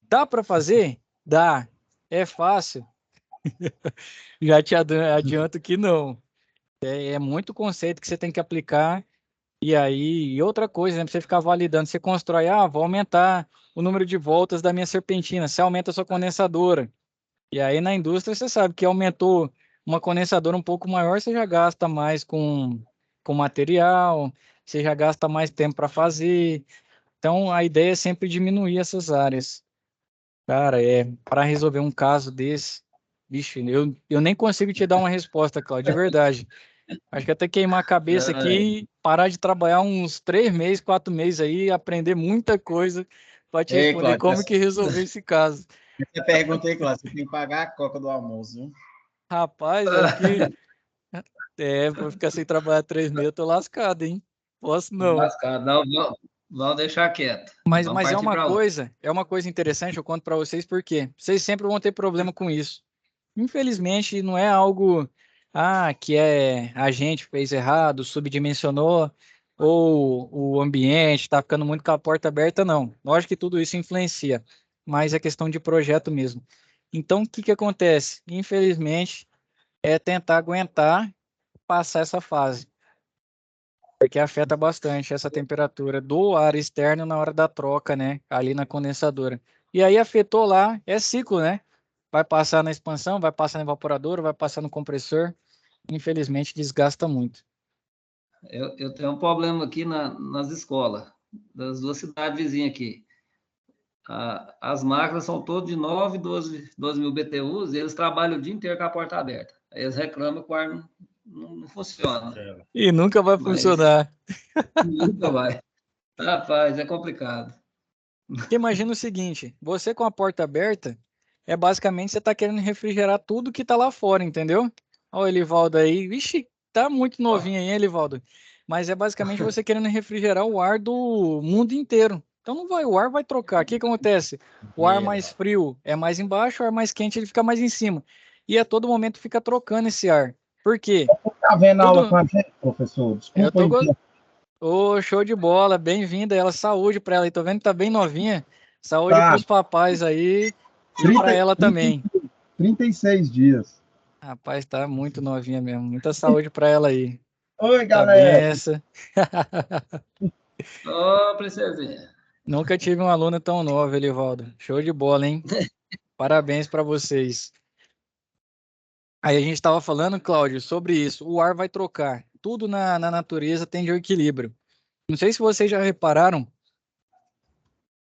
Dá para fazer? Dá. É fácil? Já te adianto que não. É muito conceito que você tem que aplicar. E aí, e outra coisa, né, pra você ficar validando, você constrói, vou aumentar o número de voltas da minha serpentina, você aumenta a sua condensadora. E aí na indústria você sabe que aumentou uma condensadora um pouco maior, você já gasta mais com material, você já gasta mais tempo para fazer. Então a ideia é sempre diminuir essas áreas. Cara, para resolver um caso desse, bicho, eu nem consigo te dar uma resposta, Claudio, de verdade. Acho que até queimar a cabeça aqui, parar de trabalhar uns 3 meses, 4 meses aí, aprender muita coisa para te Ei, responder Cláudio, como que resolver esse caso. essa pergunta aí, Cláudio, você tem que pagar a coca do almoço, viu? Rapaz, acho que vou ficar sem trabalhar 3 meses, eu tô lascado, hein? Posso não. Lascado. Não, vamos deixar quieto. Vamos Mas partir para lá. é uma coisa interessante, eu conto para vocês porque vocês sempre vão ter problema com isso. Infelizmente, não é algo que a gente fez errado, subdimensionou, ou o ambiente está ficando muito com a porta aberta, não. Lógico que tudo isso influencia, mas é questão de projeto mesmo. Então, o que que acontece? Infelizmente, é tentar aguentar passar essa fase, porque afeta bastante essa temperatura do ar externo na hora da troca, né? Ali na condensadora. E aí afetou lá, é ciclo, né? Vai passar na expansão, vai passar no evaporador, vai passar no compressor. Infelizmente, desgasta muito. Eu tenho um problema aqui nas escolas, das duas cidades vizinhas aqui. As máquinas são todas de 9, 12 mil BTUs e eles trabalham o dia inteiro com a porta aberta. Aí eles reclamam que o ar não funciona. E nunca vai Mas funcionar. nunca vai. Rapaz, é complicado. Porque imagina o seguinte, você com a porta aberta, basicamente você está querendo refrigerar tudo que está lá fora, entendeu? Olha o Elivaldo aí. Vixe, tá muito novinho aí, hein, Elivaldo? Mas é basicamente você querendo refrigerar o ar do mundo inteiro. Então não vai, o ar vai trocar. O que que acontece? O ar mais frio é mais embaixo, o ar mais quente ele fica mais em cima. E a todo momento fica trocando esse ar. Por quê? Tá vendo a aula com Tudo... a gente, professor? Eu Desculpa tô... aí. Ô, show de bola, bem-vinda. Ela, saúde para ela. E tô vendo que tá bem novinha. Saúde para Tá. os papais aí e para ela também. 36 dias. Rapaz, tá muito novinha mesmo. Muita saúde para ela aí. Oi, Tá galera. benção. Ô, princesinha. Nunca tive uma aluna tão nova, Elivaldo. Show de bola, hein? Parabéns para vocês. Aí a gente estava falando, Cláudio, sobre isso. O ar vai trocar. Tudo na natureza tende ao equilíbrio. Não sei se vocês já repararam,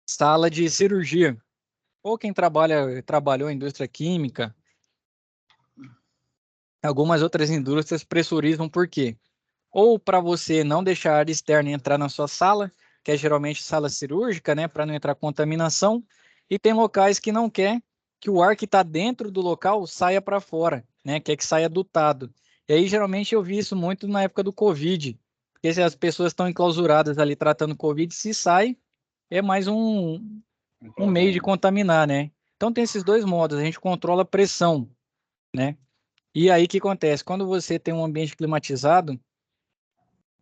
sala de cirurgia. Ou quem trabalhou em indústria química, algumas outras indústrias pressurizam por quê? Ou para você não deixar a área externa entrar na sua sala, que é geralmente sala cirúrgica, né, para não entrar contaminação, e tem locais que não quer que o ar que está dentro do local saia para fora, né, quer que saia dutado. E aí geralmente eu vi isso muito na época do Covid, porque se as pessoas estão enclausuradas ali tratando Covid, se sai, é mais um meio de contaminar, né? Então tem esses dois modos, a gente controla a pressão, né? E aí o que acontece? Quando você tem um ambiente climatizado,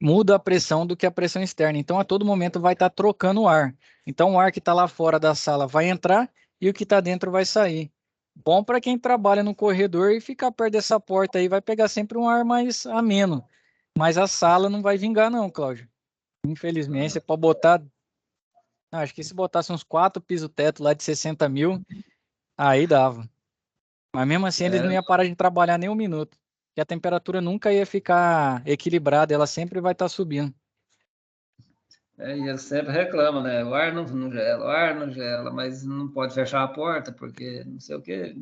muda a pressão do que a pressão externa. Então, a todo momento vai estar trocando o ar. Então, o ar que está lá fora da sala vai entrar e o que está dentro vai sair. Bom para quem trabalha no corredor e ficar perto dessa porta aí, vai pegar sempre um ar mais ameno. Mas a sala não vai vingar, não, Cláudio. Infelizmente, você pode botar. Acho que se botasse uns 4 piso-teto lá de 60 mil, aí dava. Mas mesmo assim, eles não iam parar de trabalhar nem um minuto. E a temperatura nunca ia ficar equilibrada, ela sempre vai estar subindo. E eles sempre reclamam, né? O ar não gela, o ar não gela, mas não pode fechar a porta, porque não sei o que,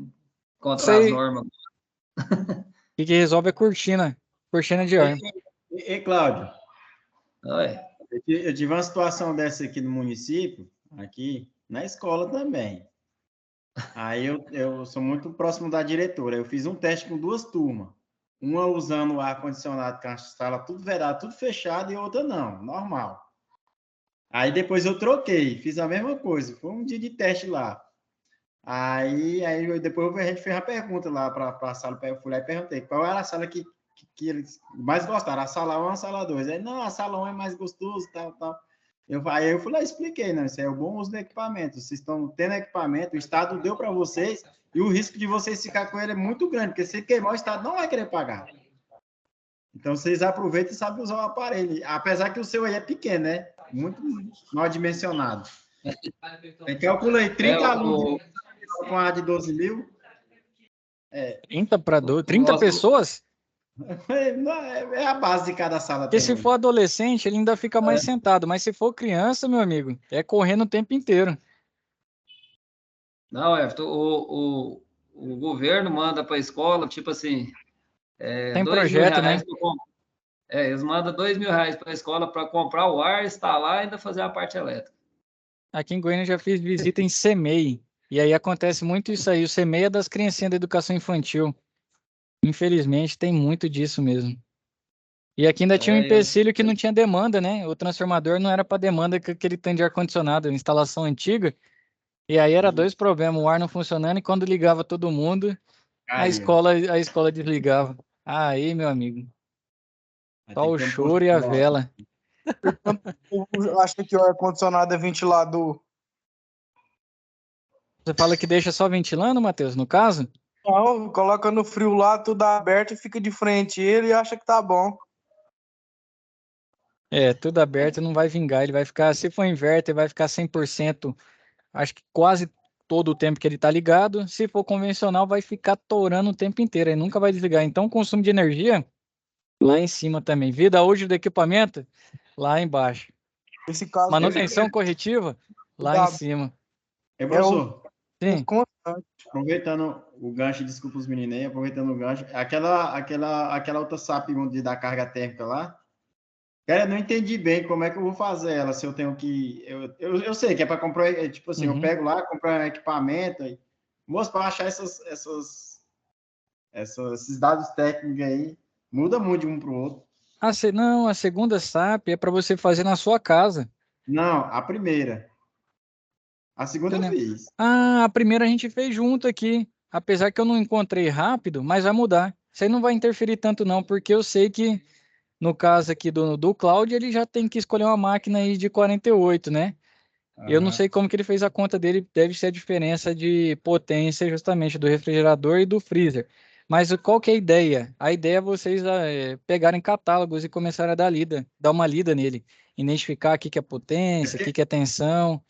contra as Sei. normas. O que resolve é cortina de ar. E Cláudio, Olha, eu tive uma situação dessa aqui no município, aqui, na escola também. Aí eu sou muito próximo da diretora. Eu fiz um teste com 2 turmas. Uma usando o ar-condicionado com a sala tudo vedado, tudo fechado, e outra não, normal. Aí depois eu troquei, fiz a mesma coisa. Foi um dia de teste lá. Aí depois a gente fez uma pergunta lá para a sala. Eu fui lá e perguntei qual era a sala que eles mais gostaram, a sala 1 ou a sala 2. Aí, não, a sala 1 é mais gostoso, tal. Aí eu fui lá e expliquei, não, isso é o bom uso do equipamento. Vocês estão tendo equipamento, o Estado deu para vocês, e o risco de vocês ficar com ele é muito grande, porque se queimar, o Estado não vai querer pagar. Então, vocês aproveitam e sabem usar o aparelho. Apesar que o seu aí é pequeno, né? Muito mal dimensionado. Aí calcula aí, 30 alunos com a de 12 mil. 30 para 12, 30 pessoas? É a base de cada sala. Porque se for adolescente, ele ainda fica mais sentado. Mas se for criança, meu amigo, é correndo o tempo inteiro. não, Everton, o governo manda para a escola, tipo assim, Tem 2 mil projeto, né? reais eles mandam 2 mil reais para a escola para comprar o ar, instalar e ainda fazer a parte elétrica. Aqui em Goiânia eu já fiz visita em CEMEI. E aí acontece muito isso aí. O CEMEI é das criancinhas da educação infantil. Infelizmente, tem muito disso mesmo. E aqui ainda tinha um empecilho que não tinha demanda, né? O transformador não era para demanda com aquele tanto de ar-condicionado, instalação antiga. E aí era 2 problemas, o ar não funcionando e quando ligava todo mundo, a escola desligava. Aí, meu amigo, só o choro e a vela. Eu acho que o ar-condicionado é ventilador. Você fala que deixa só ventilando, Matheus, no caso? Não, coloca no frio lá, tudo aberto e fica de frente. Ele acha que tá bom. É, tudo aberto não vai vingar, ele vai ficar, se for inverter, vai ficar 100%, acho que quase todo o tempo que ele tá ligado. Se for convencional, vai ficar torando o tempo inteiro, ele nunca vai desligar. Então, o consumo de energia, lá em cima também. Vida útil do equipamento, lá embaixo. Esse caso Manutenção corretiva, lá em cima. Professor, Sim. aproveitando o gancho, desculpa os meninos aí, aproveitando o gancho, aquela outra SAP da carga térmica lá, cara, eu não entendi bem como é que eu vou fazer ela, se eu tenho que... Eu sei que é para comprar, tipo assim, eu pego lá, comprar um equipamento, aí, moço, para achar esses dados técnicos aí, muda muito de um para o outro. Não, a segunda SAP é para você fazer na sua casa. Não, a primeira. A segunda eu fiz. A primeira a gente fez junto aqui. Apesar que eu não encontrei rápido, mas vai mudar. Isso aí não vai interferir tanto não, porque eu sei que no caso aqui do Cláudio, ele já tem que escolher uma máquina aí de 48, né? Eu não sei como que ele fez a conta dele, deve ser a diferença de potência justamente do refrigerador e do freezer. Mas qual que é a ideia? A ideia é vocês pegarem catálogos e começarem a dar uma lida nele. Identificar o que é potência, o que é tensão.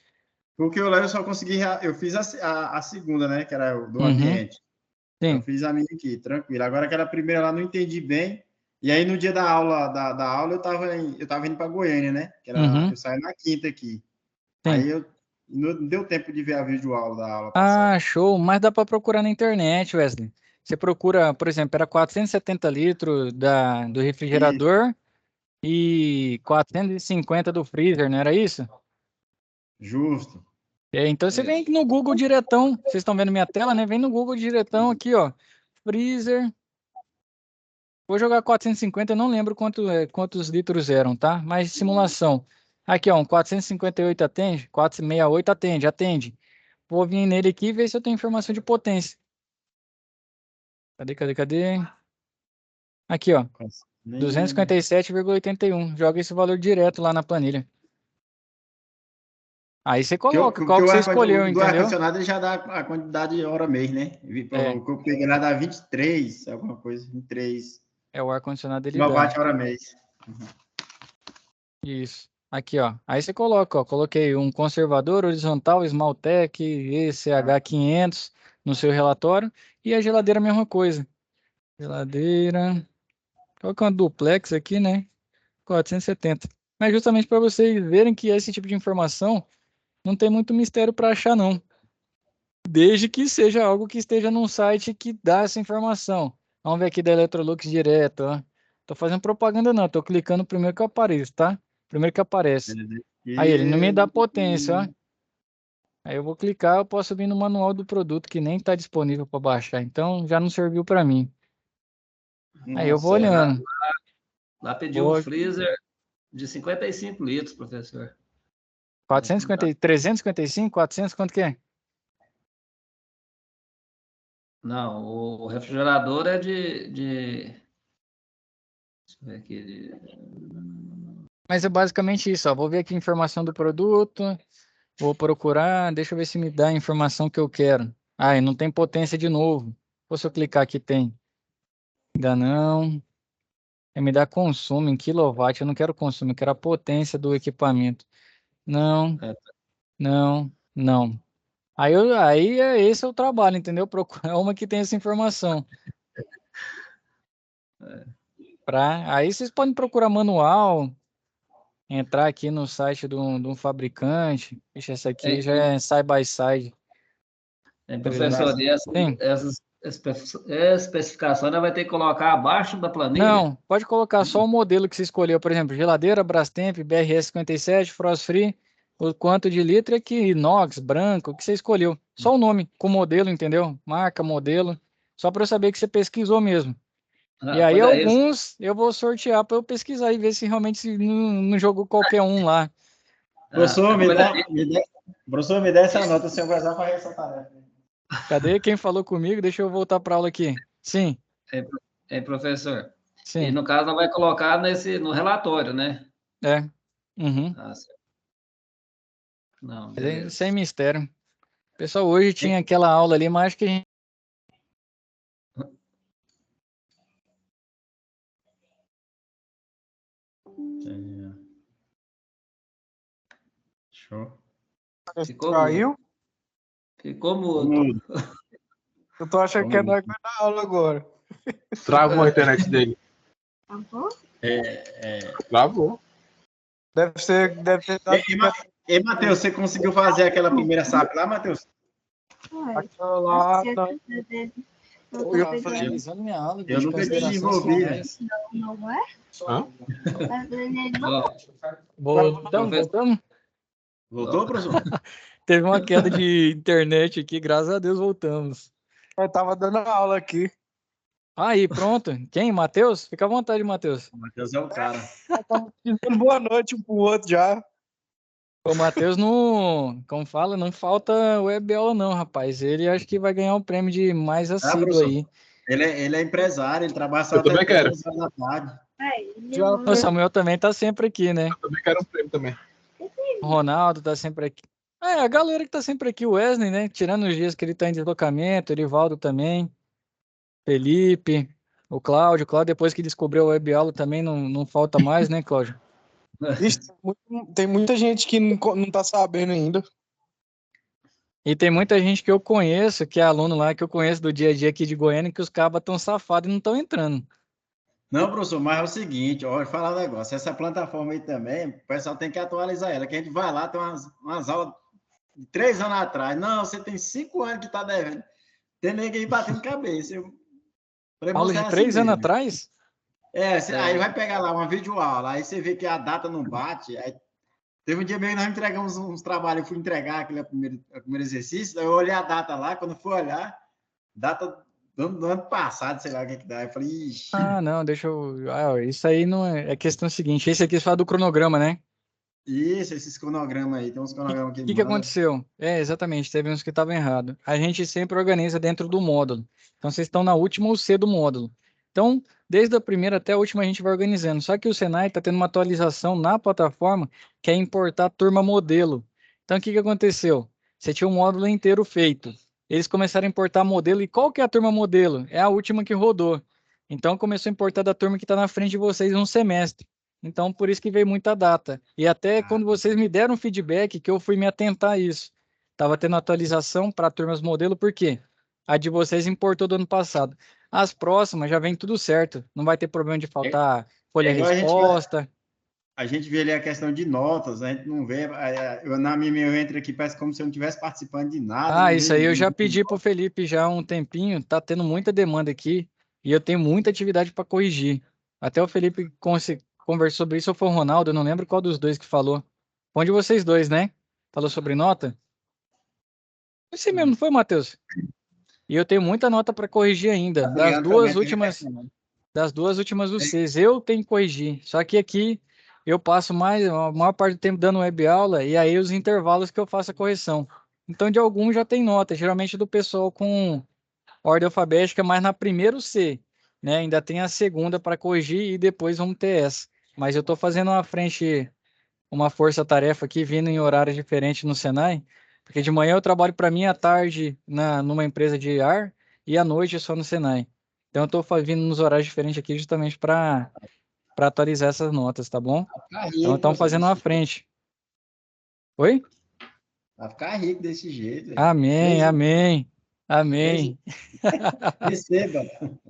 Porque eu só consegui... Eu fiz a segunda, né? Que era do ambiente. Sim. Eu fiz a minha aqui, tranquilo. Agora aquela primeira lá não entendi bem. E aí no dia da aula, da aula eu tava indo para Goiânia, né? Eu saí na quinta aqui. Sim. Aí não deu tempo de ver a videoaula da aula passada. Show. Mas dá para procurar na internet, Wesley. Você procura, por exemplo, era 470 litros do refrigerador e 450 do freezer, não era isso? Justo. Então você vem no Google diretão. Vocês estão vendo minha tela, né? Vem no Google diretão aqui, ó. Freezer. Vou jogar 450, eu não lembro quantos litros eram, tá? Mas simulação. Aqui, ó, um 458 atende? 468 atende. Vou vir nele aqui e ver se eu tenho informação de potência. Cadê? Aqui, ó. Nem- 257,81. Joga esse valor direto lá na planilha. Aí você coloca qual que o você ar- escolheu, do entendeu? ar-condicionado ele já dá a quantidade de hora mês, né? É. O que eu peguei lá dá 23, alguma coisa, 23 O ar-condicionado ele dá. kilowatt-hora mês. Isso. Aqui, ó. Aí você coloca, ó. Coloquei um conservador horizontal Smaltec ECH500 no seu relatório. E a geladeira, a mesma coisa. Geladeira. Coloca uma duplex aqui, né? 470. Mas justamente para vocês verem que esse tipo de informação não tem muito mistério para achar, não. Desde que seja algo que esteja num site que dá essa informação. Vamos ver aqui da Electrolux direto, ó. Tô fazendo propaganda não, tô clicando primeiro que aparece, tá? Primeiro que aparece. Aí ele não me dá potência, ó. Aí eu vou clicar, eu posso vir no manual do produto que nem está disponível para baixar. Então já não serviu para mim. Aí eu vou Nossa, olhando. Lá pediu um Boa. freezer de 55 litros, professor. 450, 355, 400, quanto que é? Não, o refrigerador é deixa eu ver aqui. Mas é basicamente isso, ó. Vou ver aqui a informação do produto. Vou procurar, deixa eu ver se me dá a informação que eu quero. Ah, e não tem potência de novo. Ou se eu clicar aqui tem. Ainda não. Me dá consumo em quilowatt. Eu não quero consumo, eu quero a potência do equipamento. Não, É, não, não. Aí esse é o trabalho, entendeu? Procurar uma que tem essa informação. Aí vocês podem procurar manual, entrar aqui no site de um fabricante. Ixi, essa aqui já é side by side. professor, e Sim. essas especificações ela vai ter que colocar abaixo da planilha? Não, pode colocar só o modelo que você escolheu, por exemplo, geladeira, Brastemp, BRS 57, Frost Free, o quanto de litro é que inox, branco, o que você escolheu. Só o nome com modelo, entendeu? Marca, modelo, só para eu saber que você pesquisou mesmo. E aí Pois é, alguns eu vou sortear para eu pesquisar e ver se realmente não jogou qualquer um lá. Professor, pois é, professor, me dá essa nota se eu precisar fazer essa tarefa. Cadê quem falou comigo? Deixa eu voltar para aula aqui. Sim, professor. E sim, no caso, ela vai colocar no relatório, né? é. Uhum. Certo. Não, Mas é beleza. sem mistério. Pessoal, hoje tinha aquela aula ali, mas acho que a gente Show. Ficou Caiu? mudo. Ficou mudo. Eu tô achando que é nós que vai dar aula agora. Travou a internet dele. Travou. Deve ser dado E Matheus, você conseguiu fazer aquela primeira SAP lá, Matheus? aquela lá. eu tô finalizando minha aula. Eu de nunca considerações desenvolvi. finais. Hã? Voltamos. Voltou, professor? Teve uma queda de internet aqui, graças a Deus voltamos. Eu tava dando aula aqui. Aí, pronto. Quem? Matheus? Fica à vontade, Matheus. O Matheus é o cara. Tava dizendo boa noite um pro outro já. O Matheus não, como fala, não falta web aula não, rapaz. Ele acho que vai ganhar o prêmio de mais assíduo professor? aí. Ele é empresário, ele trabalha só Eu também até quero. 3 horas da tarde. Já O Samuel também tá sempre aqui, né? Eu também quero um prêmio também. O Ronaldo tá sempre aqui. A galera que tá sempre aqui, o Wesley, né? Tirando os dias que ele tá em deslocamento, o Erivaldo também, Felipe, o Cláudio. Cláudio, depois que descobriu a web aula, também não falta mais, né, Cláudio? Ixi, tem muita gente que não tá sabendo ainda. E tem muita gente que eu conheço, que é aluno lá, que eu conheço do dia a dia aqui de Goiânia, que os cabas tão safados e não estão entrando. Não, professor, mas é o seguinte, olha, falar um negócio. Essa plataforma aí também, o pessoal tem que atualizar ela, que a gente vai lá, tem umas aulas de 3 anos atrás. Não, você tem 5 anos que está devendo. Tem nego aí batendo cabeça. Aula de 3 anos atrás? Aí vai pegar lá uma videoaula, aí você vê que a data não bate. Aí, teve um dia mesmo que nós entregamos uns trabalhos, eu fui entregar aquele primeiro exercício, daí eu olhei a data lá, quando eu fui olhar, data do ano passado, sei lá o que dá. Eu falei, ixi. Não, deixa eu. Isso aí não é. É questão seguinte. Esse aqui fala do cronograma, né? Isso, esses cronogramas aí, tem uns cronogramas O que aconteceu? Exatamente, teve uns que estavam errados. A gente sempre organiza dentro do módulo. Então, vocês estão na última UC do módulo. Então, desde a primeira até a última a gente vai organizando. Só que o Senai está tendo uma atualização na plataforma que é importar a turma modelo. Então, o que aconteceu? Você tinha um módulo inteiro feito. Eles começaram a importar modelo. E qual que é a turma modelo? É a última que rodou. Então, começou a importar da turma que está na frente de vocês um semestre. Então, por isso que veio muita data. E até quando vocês me deram feedback, que eu fui me atentar a isso. Estava tendo atualização para turmas modelo, por quê? A de vocês importou do ano passado. As próximas já vem tudo certo. Não vai ter problema de faltar folha igual resposta. A gente vê ali a questão de notas, a gente não vê. Na minha eu entro aqui, parece como se eu não estivesse participando de nada. Ah, isso aí eu já pedi para o Felipe já há um tempinho. Tá tendo muita demanda aqui e eu tenho muita atividade para corrigir. Até o Felipe conversou sobre isso, ou foi o Ronaldo, eu não lembro qual dos dois que falou. Onde vocês dois, né? Falou sobre nota? Você mesmo, não foi, Matheus? E eu tenho muita nota para corrigir ainda. Das duas últimas do CES, eu tenho que corrigir. Só que aqui eu passo a maior parte do tempo dando web aula e aí os intervalos que eu faço a correção. Então, de alguns já tem nota, geralmente do pessoal com ordem alfabética, mas na primeira C, né? Ainda tem a segunda para corrigir e depois um TS. Mas eu estou fazendo uma força-tarefa aqui, vindo em horários diferentes no Senai, porque de manhã eu trabalho para mim, à tarde numa empresa de ar e à noite só no Senai. Então eu estou vindo nos horários diferentes aqui justamente para atualizar essas notas, tá bom? Então estão fazendo uma frente. Oi? Vai ficar rico desse jeito. Amém, amém, amém. Receba.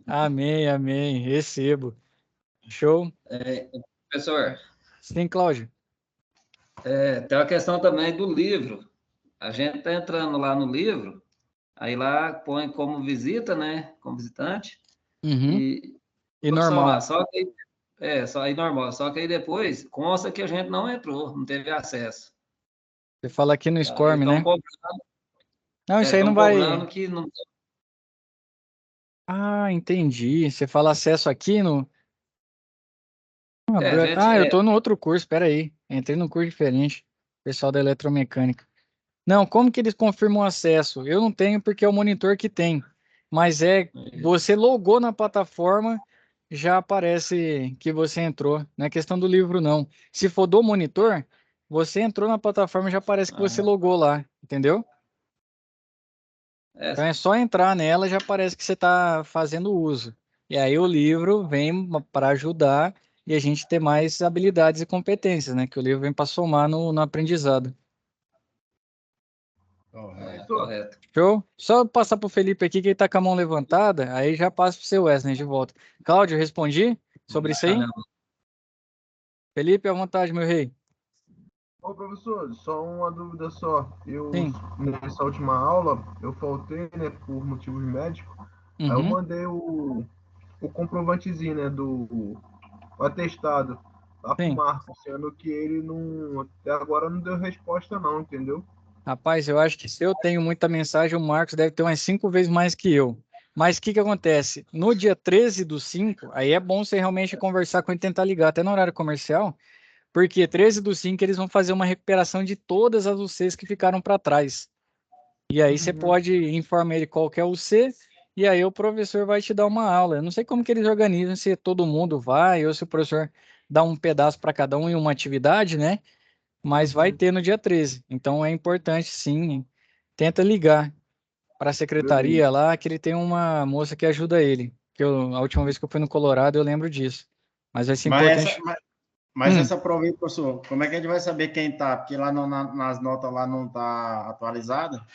Amém, amém. Recebo. Show. Professor, Sim, Cláudio. tem uma questão também do livro. A gente está entrando lá no livro, aí lá põe como visita, né? Como visitante. Uhum. E normal. Lá. Só que só aí normal. Só que aí depois consta que a gente não entrou, não teve acesso. Você fala aqui no SCORM, Então, né? Não, isso aí não cobrando vai. que não. Ah, entendi. Você fala acesso aqui no. A gente, Eu tô no outro curso, peraí. Entrei num curso diferente. Pessoal da eletromecânica. Não, como que eles confirmam o acesso? Eu não tenho porque é o monitor que tem. Mas você logou na plataforma, já aparece que você entrou. Não é questão do livro, não. Se for do monitor, você entrou na plataforma, já aparece que você logou lá, entendeu? Então é só entrar nela, já aparece que você está fazendo uso. E aí o livro vem para ajudar e a gente ter mais habilidades e competências, né? Que o livro vem para somar no aprendizado. Correto. Show? Só passar para o Felipe aqui, que ele está com a mão levantada, aí já passa para o seu Wesley de volta. Cláudio, respondi sobre isso aí? Felipe, à vontade, meu rei. Ô, professor, só uma dúvida só. Sim. Nessa última aula, eu faltei, né, por motivos médicos. Aí eu mandei o comprovantezinho, né, do atestado lá pro Sim. Marcos, sendo que ele não, até agora não deu resposta não, entendeu? Rapaz, eu acho que se eu tenho muita mensagem, o Marcos deve ter umas 5 vezes mais que eu. Mas o que acontece? No dia 13/5, aí é bom você realmente conversar com ele, tentar ligar até no horário comercial, porque 13/5 eles vão fazer uma recuperação de todas as UCs que ficaram para trás. E aí você pode informar ele qual que é o UC, e aí o professor vai te dar uma aula. Eu não sei como que eles organizam, se todo mundo vai, ou se o professor dá um pedaço para cada um em uma atividade, né? Mas vai ter no dia 13. Então é importante, sim. Tenta ligar para a secretaria lá, que ele tem uma moça que ajuda ele. A última vez que eu fui no Colorado, eu lembro disso. Mas vai ser importante. Mas essa prova aí, professor, como é que a gente vai saber quem tá? Porque lá nas notas lá não tá atualizada.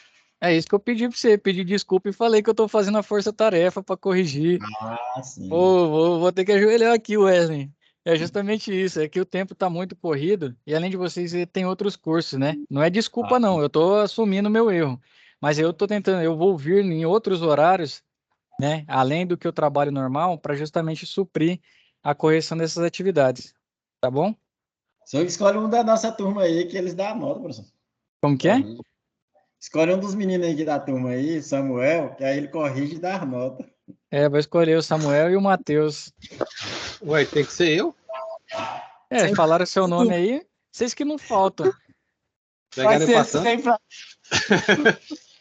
É isso que eu pedi para você. Pedi desculpa e falei que eu estou fazendo a força-tarefa para corrigir. Ah, sim. Vou ter que ajoelhar aqui, Wesley. É justamente isso, é que o tempo está muito corrido e além de vocês, tem outros cursos, né? Não é desculpa, não, eu estou assumindo o meu erro. Mas eu estou tentando, eu vou vir em outros horários, né? Além do que eu trabalho normal, para justamente suprir a correção dessas atividades. Tá bom? O senhor escolhe um da nossa turma aí, que eles dão a nota, professor. Como que é? Escolhe um dos meninos aí da turma aí, Samuel, que aí ele corrige e dá a nota. Vou escolher o Samuel e o Matheus. Ué, tem que ser eu? Falaram seu nome aí, vocês que não faltam. Vai ser sempre.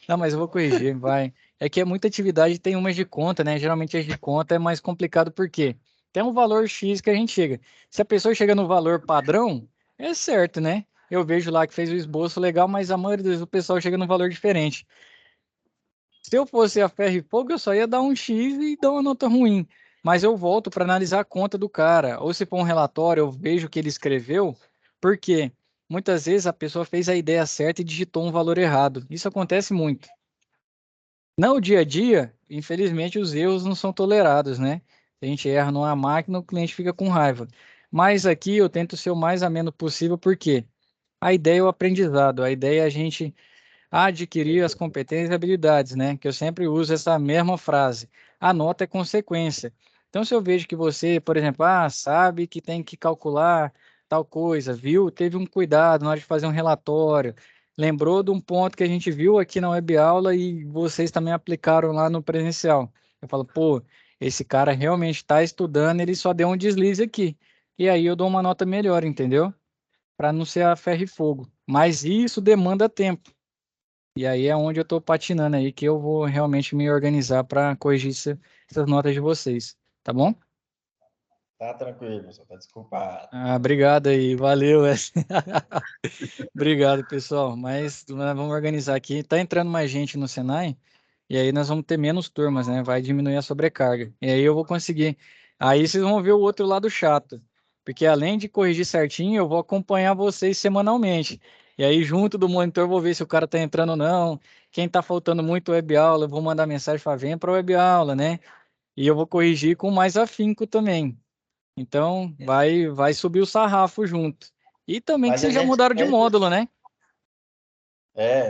Não, mas eu vou corrigir, vai. é que é muita atividade, tem umas de conta, né? Geralmente as de conta é mais complicado porque tem um valor X que a gente chega. Se a pessoa chega no valor padrão, é certo, né? Eu vejo lá que fez o esboço legal, mas a maioria do pessoal chega num valor diferente. Se eu fosse a ferro e fogo, eu só ia dar um X e dar uma nota ruim. Mas eu volto para analisar a conta do cara. Ou se for um relatório, eu vejo o que ele escreveu, porque muitas vezes a pessoa fez a ideia certa e digitou um valor errado. Isso acontece muito. No dia a dia, infelizmente, os erros não são tolerados, né? Se a gente erra numa máquina, o cliente fica com raiva. Mas aqui eu tento ser o mais ameno possível, porque a ideia é o aprendizado, a ideia é a gente adquirir as competências e habilidades, né? Que eu sempre uso essa mesma frase. A nota é consequência. Então, se eu vejo que você, por exemplo, sabe que tem que calcular tal coisa, viu? Teve um cuidado na hora de fazer um relatório, lembrou de um ponto que a gente viu aqui na web aula e vocês também aplicaram lá no presencial. Eu falo, pô, esse cara realmente está estudando, ele só deu um deslize aqui. E aí eu dou uma nota melhor, entendeu? Para não ser a ferro e fogo. Mas isso demanda tempo. E aí é onde eu estou patinando aí, que eu vou realmente me organizar para corrigir essas notas de vocês, tá bom? Tá tranquilo, professor, tá desculpado. Obrigado aí, valeu. Obrigado, pessoal. Mas nós vamos organizar aqui. Tá entrando mais gente no Senai, e aí nós vamos ter menos turmas, né? Vai diminuir a sobrecarga. E aí eu vou conseguir. Aí vocês vão ver o outro lado chato. Porque além de corrigir certinho, eu vou acompanhar vocês semanalmente. E aí, junto do monitor, eu vou ver se o cara tá entrando ou não. Quem tá faltando muito web aula, eu vou mandar mensagem para vem para web aula, né? E eu vou corrigir com mais afinco também. Então, vai subir o sarrafo junto. E também que Mas a vocês já gente mudaram de módulo, né?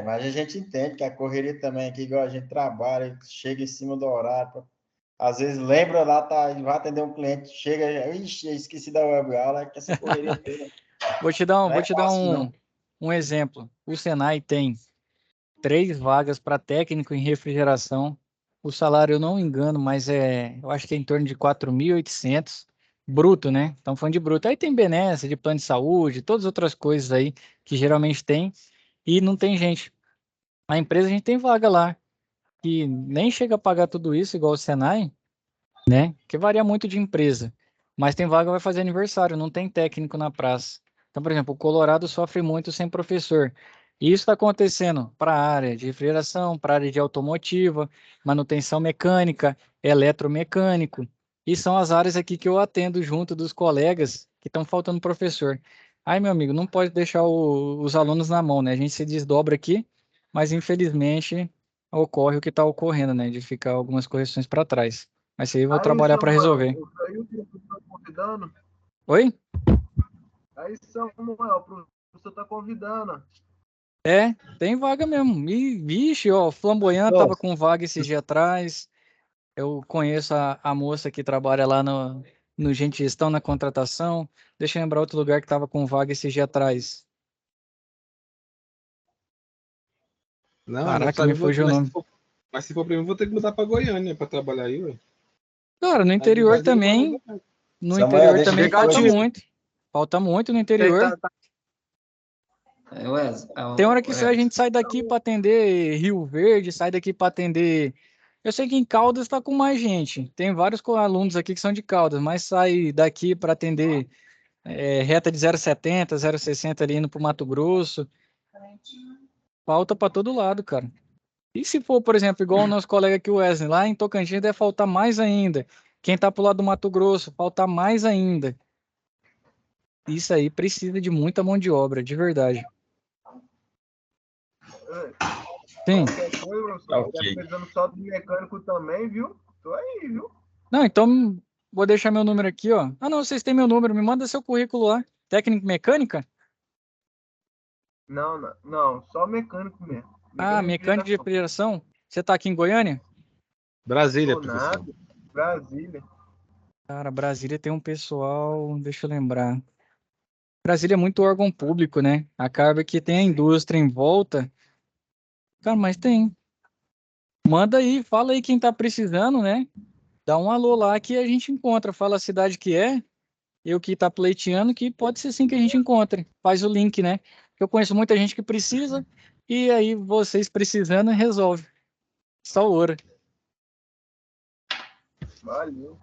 mas a gente entende que a correria também aqui, igual a gente trabalha, chega em cima do horário, às vezes lembra lá, vai atender um cliente, chega, ixi, esqueci da web aula, que essa correria toda Vou te dar, não vou é te dar fácil, não. um exemplo. O Senai tem 3 vagas para técnico em refrigeração. O salário, eu não me engano, mas eu acho que é em torno de 4.800 bruto, né? Estamos falando de bruto. Aí tem benesse, de plano de saúde, todas as outras coisas aí que geralmente tem e não tem gente. A empresa a gente tem vaga lá que nem chega a pagar tudo isso igual o Senai, né? Que varia muito de empresa. Mas tem vaga que vai fazer aniversário, não tem técnico na praça. Então, por exemplo, o Colorado sofre muito sem professor. E isso está acontecendo para a área de refrigeração, para a área de automotiva, manutenção mecânica, eletromecânico. E são as áreas aqui que eu atendo junto dos colegas que estão faltando professor. Aí, meu amigo, não pode deixar os alunos na mão, né? A gente se desdobra aqui, mas infelizmente ocorre o que está ocorrendo, né? De ficar algumas correções para trás. Mas isso aí eu vou Aí, trabalhar para Samuel, resolver. o Caio tá convidando. Oi? Aí, Samuel, o professor tá convidando. É, tem vaga mesmo. E, vixe, ó, Flamboyant tava com vaga esses dias atrás. Eu conheço a moça que trabalha lá no Gente Gestão na contratação. Deixa eu lembrar outro lugar que tava com vaga esses dias atrás. Não, não Caraca, sabe, me fugiu o mas nome. mas se for pra mim, vou ter que mudar pra Goiânia pra trabalhar aí, ué. Cara, no Aí de interior Brasília eu vou também, resolver. no Samuel, interior deixa eu também ver que falta hoje, muito. Falta muito no Tem, interior. Tem hora que a gente sai daqui para atender Rio Verde, sai daqui para atender. Eu sei que em Caldas está com mais gente. Tem vários alunos aqui que são de Caldas, mas sai daqui para atender reta de 0,70, 0,60 ali indo para o Mato Grosso. Falta para todo lado, cara. E se for, por exemplo, igual o nosso colega aqui, o Wesley, lá em Tocantins deve faltar mais ainda. Quem tá pro lado do Mato Grosso, falta mais ainda. Isso aí precisa de muita mão de obra, de verdade. Sim. Qualquer coisa, professor, Ok. tá precisando só de mecânico também, viu? Tô aí, viu? Não, então vou deixar meu número aqui, ó. Ah, não, vocês têm meu número, me manda seu currículo lá. Técnico em mecânica? Não, só mecânico mesmo. Ah, mecânico de refrigeração. Você tá aqui em Goiânia? Brasília, Tô professor. nada. Brasília. Cara, Brasília tem um pessoal, deixa eu lembrar. Brasília é muito órgão público, né? Acaba que tem a indústria em volta. Cara, mas tem. Manda aí, fala aí quem tá precisando, né? Dá um alô lá que a gente encontra. Fala a cidade que é, eu que tá pleiteando, que pode ser sim que a gente encontre. Faz o link, né? Eu conheço muita gente que precisa, e aí vocês precisando, resolve. Só ouro. Valeu.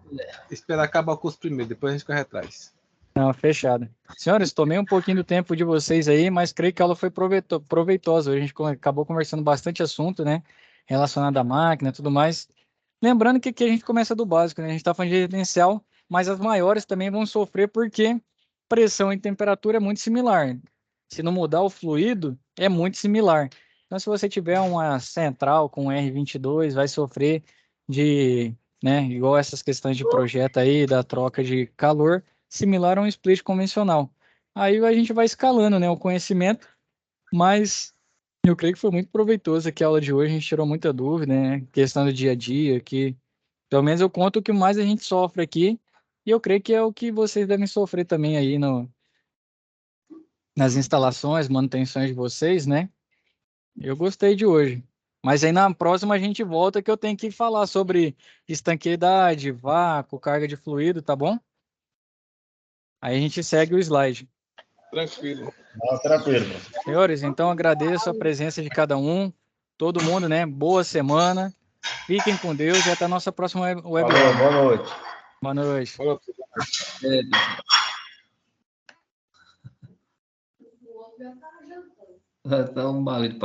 Esperar acabar o curso primeiro, depois a gente corre atrás. Não, fechado. Senhores, tomei um pouquinho do tempo de vocês aí, mas creio que ela foi proveitosa. A gente acabou conversando bastante assunto, né? Relacionado à máquina e tudo mais. Lembrando que aqui a gente começa do básico, né? A gente está falando de residencial, mas as maiores também vão sofrer porque pressão e temperatura é muito similar. Se não mudar o fluido, é muito similar. Então, se você tiver uma central com R22, vai sofrer de, né? Igual essas questões de projeto aí, da troca de calor, similar a um split convencional. Aí a gente vai escalando, né, o conhecimento, mas eu creio que foi muito proveitoso aqui a aula de hoje, a gente tirou muita dúvida, né, questão do dia a dia, que pelo menos eu conto o que mais a gente sofre aqui, e eu creio que é o que vocês devem sofrer também aí nas instalações, manutenções de vocês, né? Eu gostei de hoje. Mas aí na próxima a gente volta que eu tenho que falar sobre estanqueidade, vácuo, carga de fluido, tá bom? Aí a gente segue o slide. Tranquilo. Tranquilo. Senhores, então agradeço a presença de cada um, todo mundo, né? Boa semana. Fiquem com Deus e até a nossa próxima webinar. Valeu, boa noite. Boa noite. Falou. É, pessoal. Tá um balido